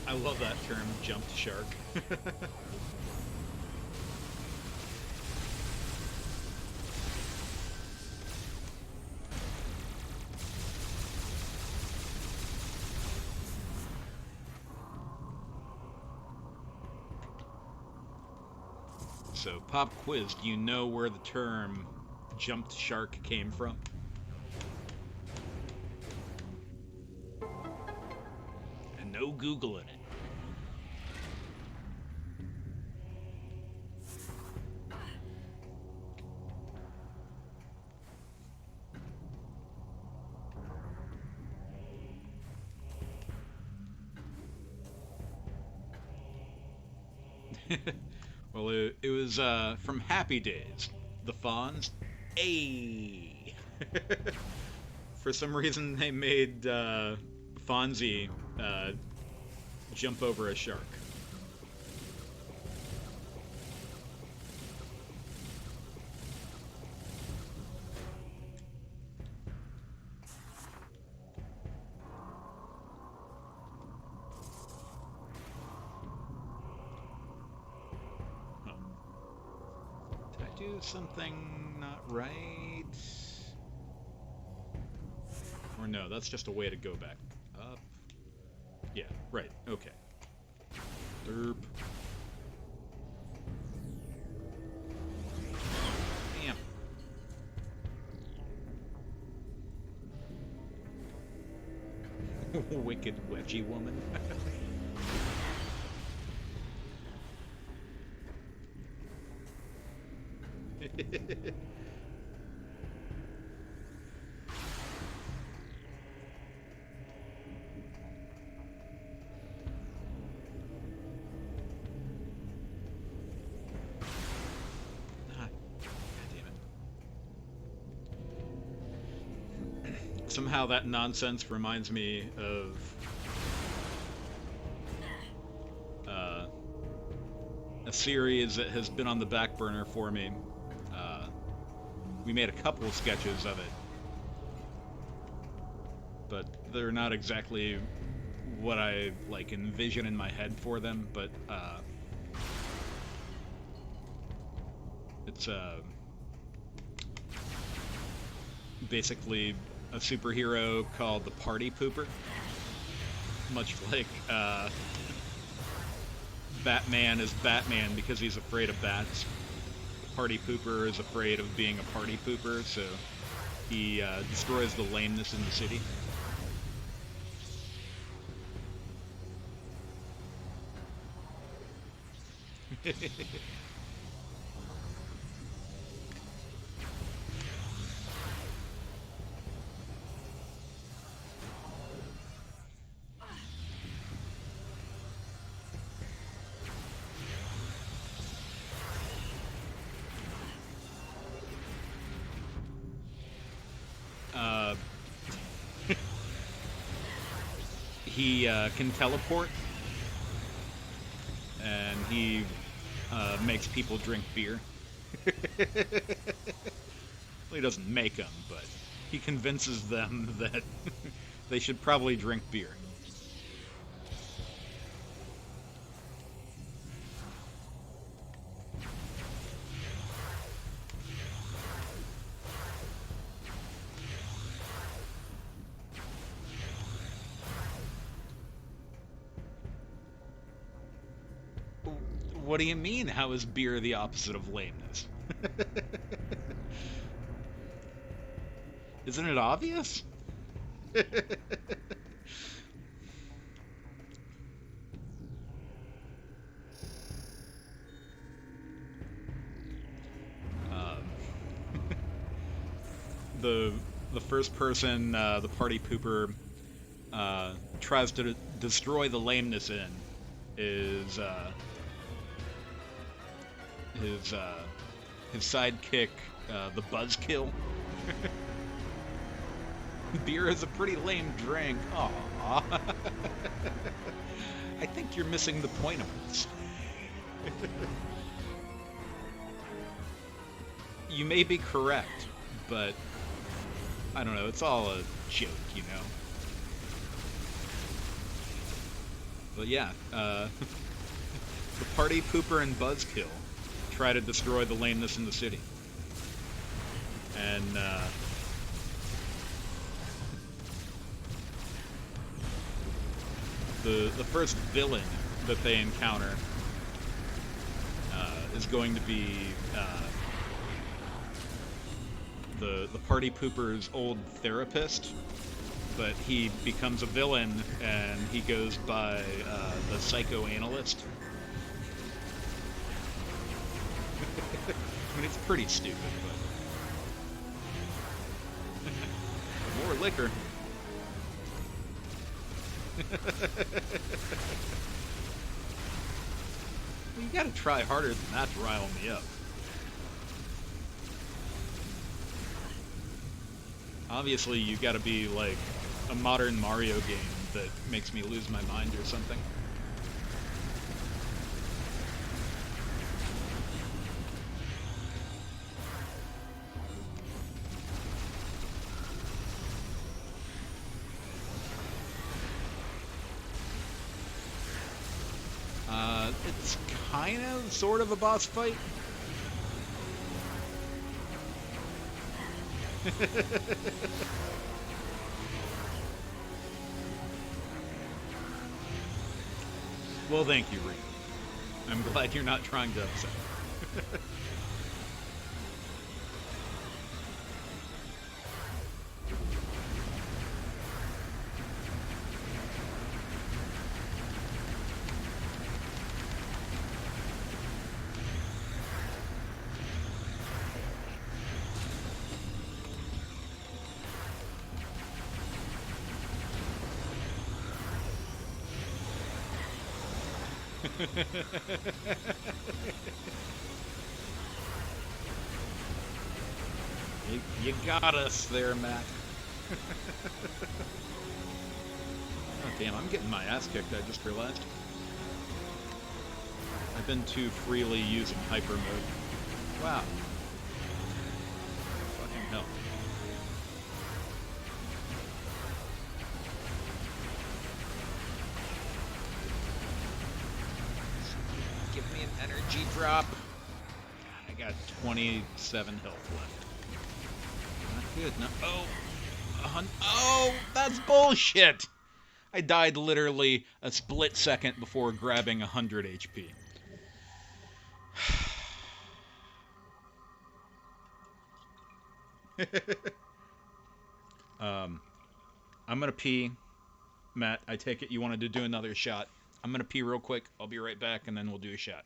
I love that term, jumped shark. So, pop quiz, do you know where the term jumped shark came from? And no Googling it. Well, it was from Happy Days. The Fonz. Ayy! For some reason, they made Fonzie jump over a shark. Did I do something not right? Or no, that's just a way to go back up. Yeah, right, okay. Derp. Damn. Wicked wedgie woman. Somehow that nonsense reminds me of a series that has been on the back burner for me. We made a couple of sketches of it, but they're not exactly what I like envision in my head for them. But it's basically a superhero called the Party Pooper, much like Batman is Batman because he's afraid of bats. Party Pooper is afraid of being a party pooper, so he destroys the lameness in the city. He can teleport, and he makes people drink beer. Well, he doesn't make them, but he convinces them that they should probably drink beer. What do you mean, how is beer the opposite of lameness? Isn't it obvious? The first person the Party Pooper tries to destroy the lameness in is his sidekick, the Buzzkill. Beer is a pretty lame drink. Aww. I think you're missing the point of this. You may be correct, but I don't know, it's all a joke, you know? But yeah, the Party Pooper and Buzzkill try to destroy the lameness in the city. And the first villain that they encounter is going to be the Party Pooper's old therapist, but he becomes a villain and he goes by the psychoanalyst. I mean, it's pretty stupid, but more liquor. Well, you gotta try harder than that to rile me up. Obviously, you gotta be like a modern Mario game that makes me lose my mind or something. It's kind of, sort of a boss fight. Well, thank you, Reed. I'm glad you're not trying to upset me. You got us there, Matt. Oh, damn, I'm getting my ass kicked, I just realized. I've been too freely using hyper mode. Wow. Fucking hell. Give me an energy drop. I got 27 health left. Not good. No. Oh. Oh, that's bullshit. I died literally a split second before grabbing 100 HP. I'm gonna pee. Matt, I take it you wanted to do another shot. I'm gonna pee real quick. I'll be right back, and then we'll do a shot.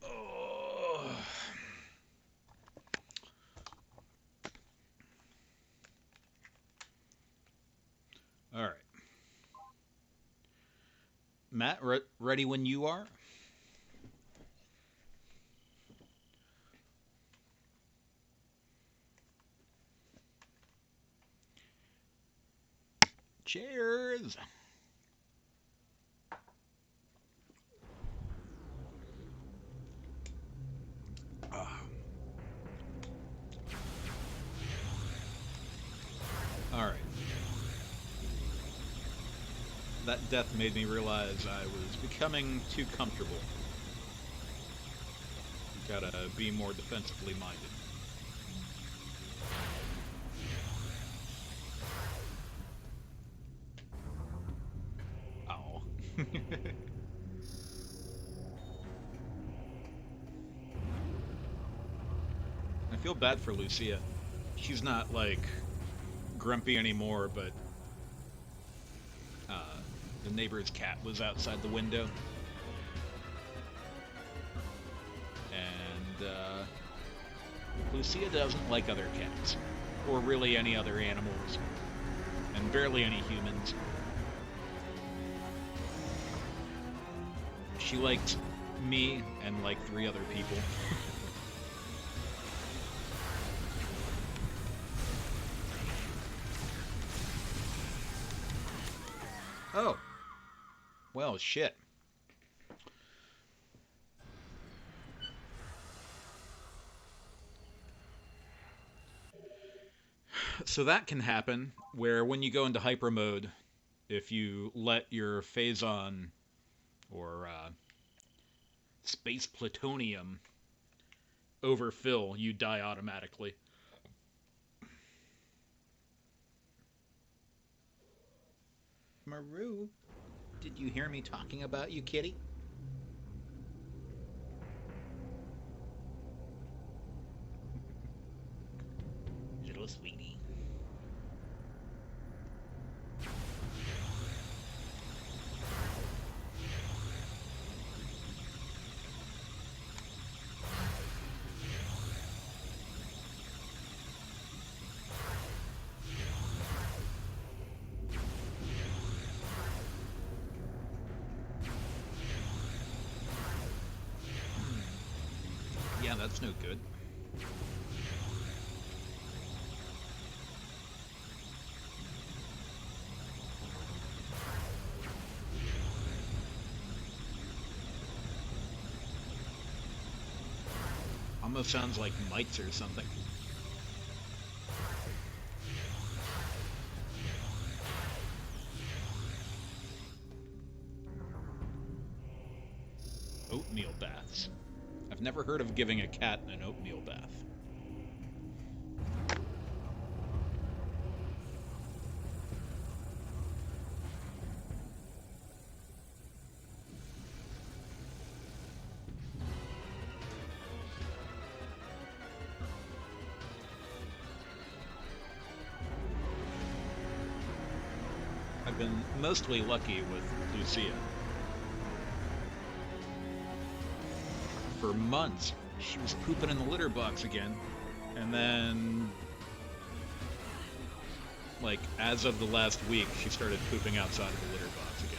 Oh. All right. Matt, ready when you are? Cheers. Ah. All right. That death made me realize I was becoming too comfortable. Gotta be more defensively minded. Oh. I feel bad for Lucia. She's not, like, grumpy anymore, but the neighbor's cat was outside the window. And Lucia doesn't like other cats, or really any other animals, and barely any humans. She liked me and like 3 other people. Oh. Well, shit. So that can happen, where when you go into hyper mode, if you let your phazon or space plutonium overfill, you die automatically. Maru, did you hear me talking about you, kitty? Little sweetie. Yeah, that's no good. Almost sounds like mites or something. Oatmeal baths. I've never heard of giving a cat an oatmeal bath. I've been mostly lucky with Lucia. For months, she was pooping in the litter box again, and then, like, as of the last week, she started pooping outside of the litter box again.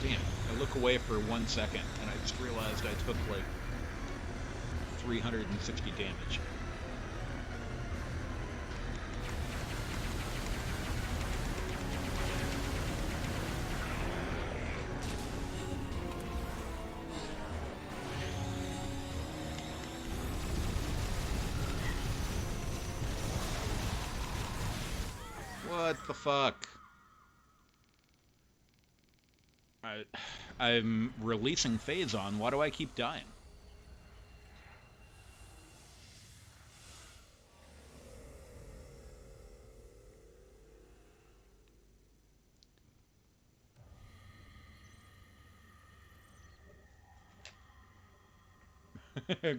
Damn, I look away for 1 second, and I just realized I took, like, 360 damage. What the fuck? I'm releasing Phazon. Why do I keep dying?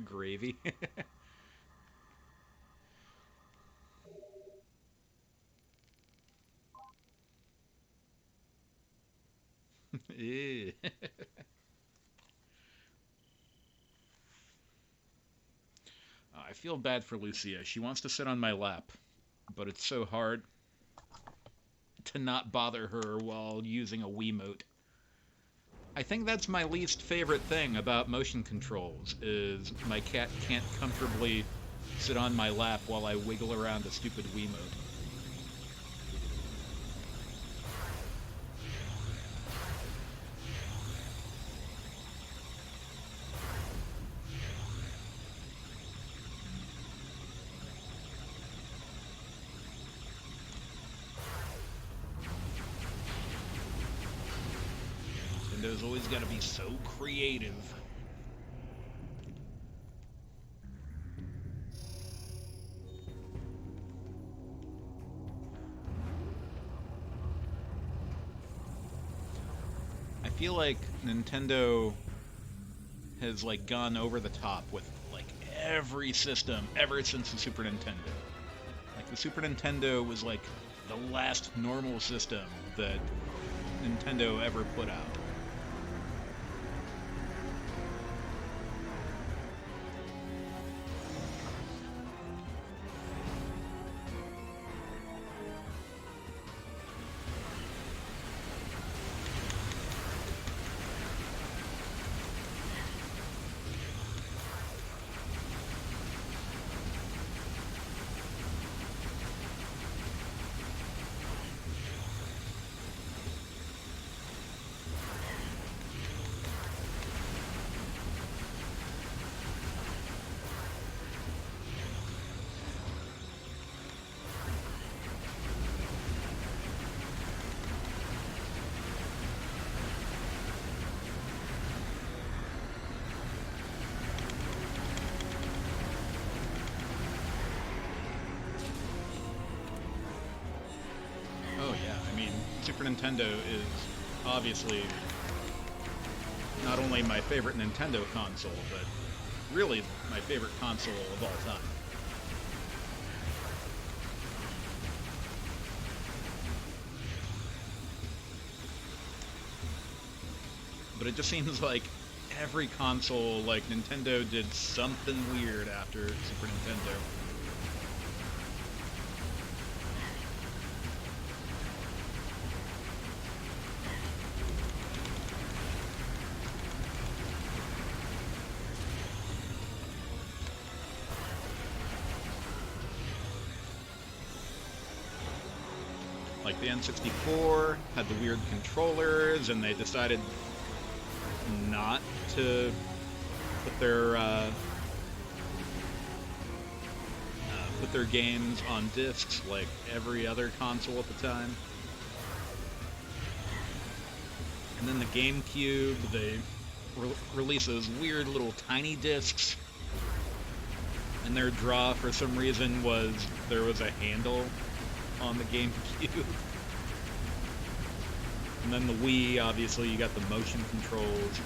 Gravy. Ew. I feel bad for Lucia. She wants to sit on my lap, but it's so hard to not bother her while using a Wiimote. I think that's my least favorite thing about motion controls, is my cat can't comfortably sit on my lap while I wiggle around a stupid Wiimote. Nintendo's always got to be so creative. I feel like Nintendo has, like, gone over the top with, like, every system ever since the Super Nintendo. Like, the Super Nintendo was, like, the last normal system that Nintendo ever put out. Super Nintendo is obviously not only my favorite Nintendo console, but really my favorite console of all time. But it just seems like every console, like, Nintendo did something weird after Super Nintendo. Like the N64 had the weird controllers, and they decided not to put their games on discs like every other console at the time. And then the GameCube, they released those weird little tiny discs. And their draw, for some reason, was there was a handle on the GameCube. And then the Wii, obviously, you got the motion controls.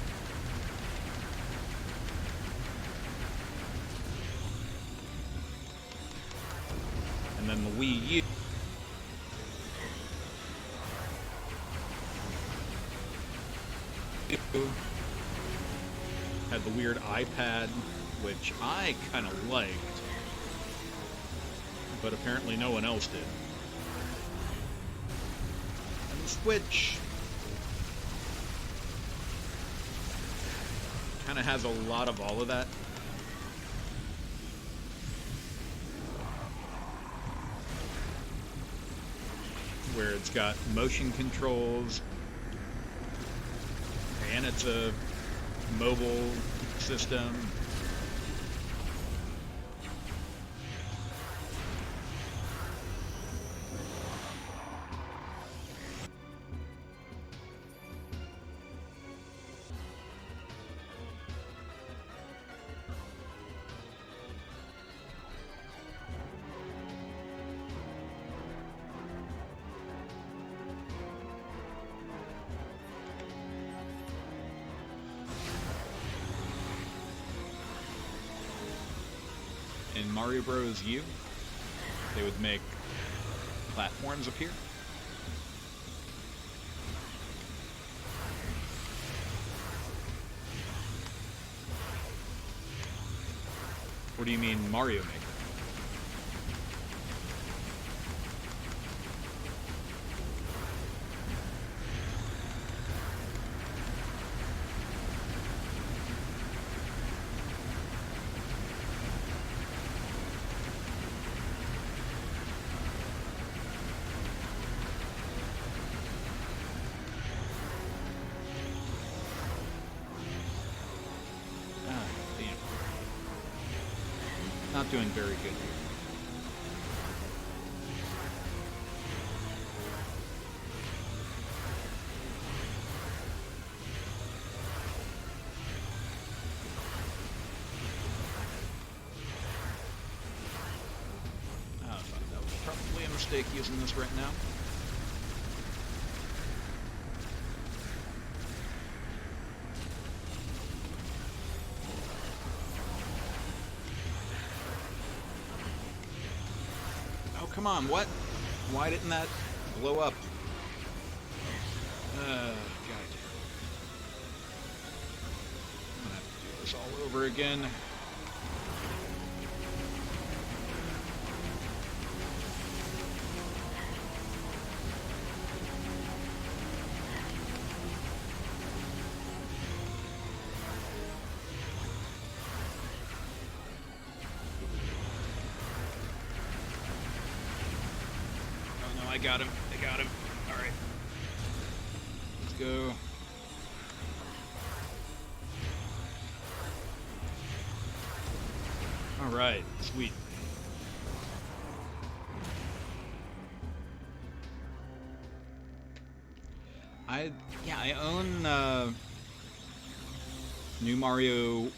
And then the Wii U. Had the weird iPad, which I kind of liked, but apparently no one else did. And the Switch kind of has a lot of all of that. Where it's got motion controls, and it's a mobile system. In Mario Bros. U, they would make platforms appear. What do you mean Mario Maker? Not doing very good here. I thought that was probably a mistake using this right now. Come on, what? Why didn't that blow up? God. I'm gonna have to do this all over again. I got him. I got him. Alright. Let's go. Alright, sweet. I own New Mario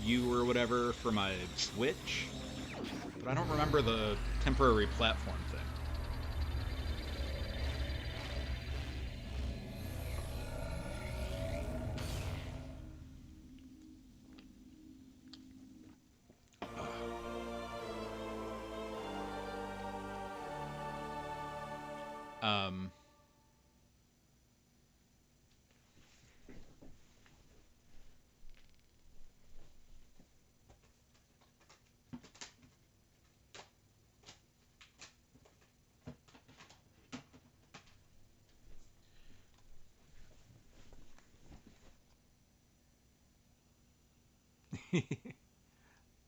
U or whatever for my Switch, but I don't remember the temporary platform thing.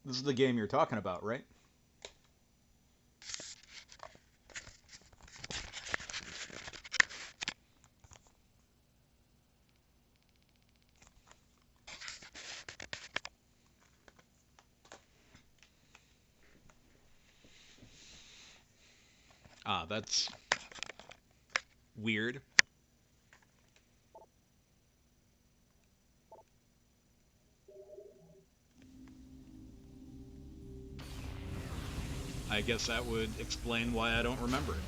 This is the game you're talking about, right? Ah, that's weird. I guess that would explain why I don't remember it.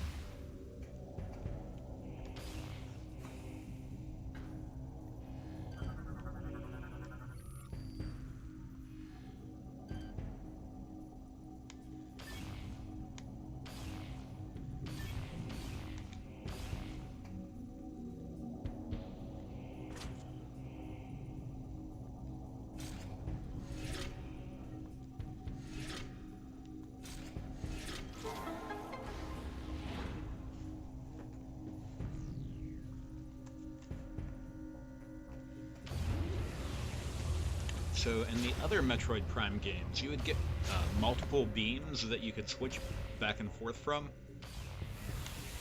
So in the other Metroid Prime games, you would get multiple beams that you could switch back and forth from.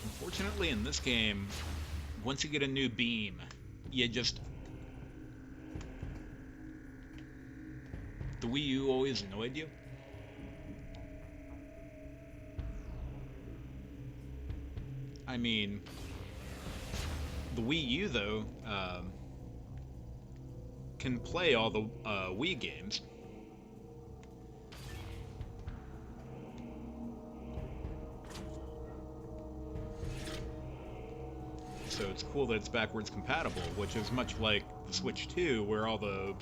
Unfortunately, in this game, once you get a new beam, you just... The Wii U always annoyed you? I mean, the Wii U, though, can play all the Wii games. So it's cool that it's backwards compatible, which is much like the Switch 2, where all the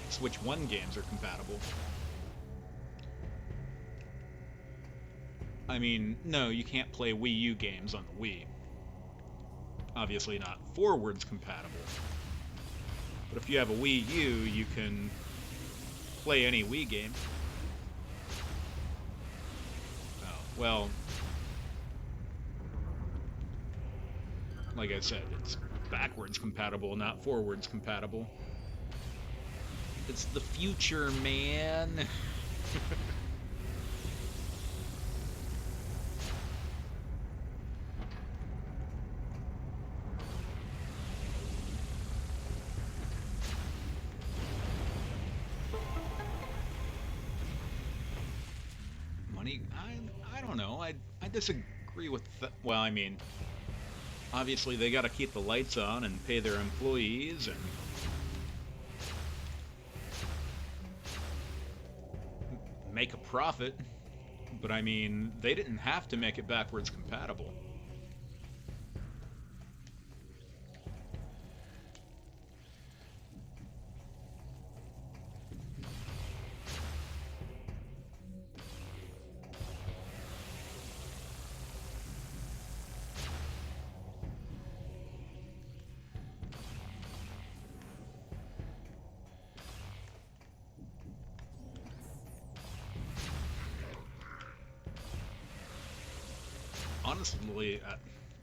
Switch 1 games are compatible. I mean, no, you can't play Wii U games on the Wii. Obviously not forwards compatible. But if you have a Wii U, you can play any Wii game. Oh, well, like I said, it's backwards compatible, not forwards compatible. It's the future, man. Money? I don't know. I disagree with that. Well, I mean, obviously they got to keep the lights on and pay their employees and make a profit. But I mean, they didn't have to make it backwards compatible.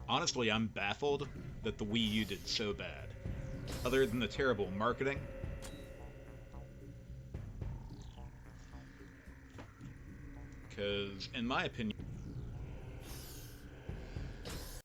Honestly, I'm baffled that the Wii U did so bad. Other than the terrible marketing, because in my opinion,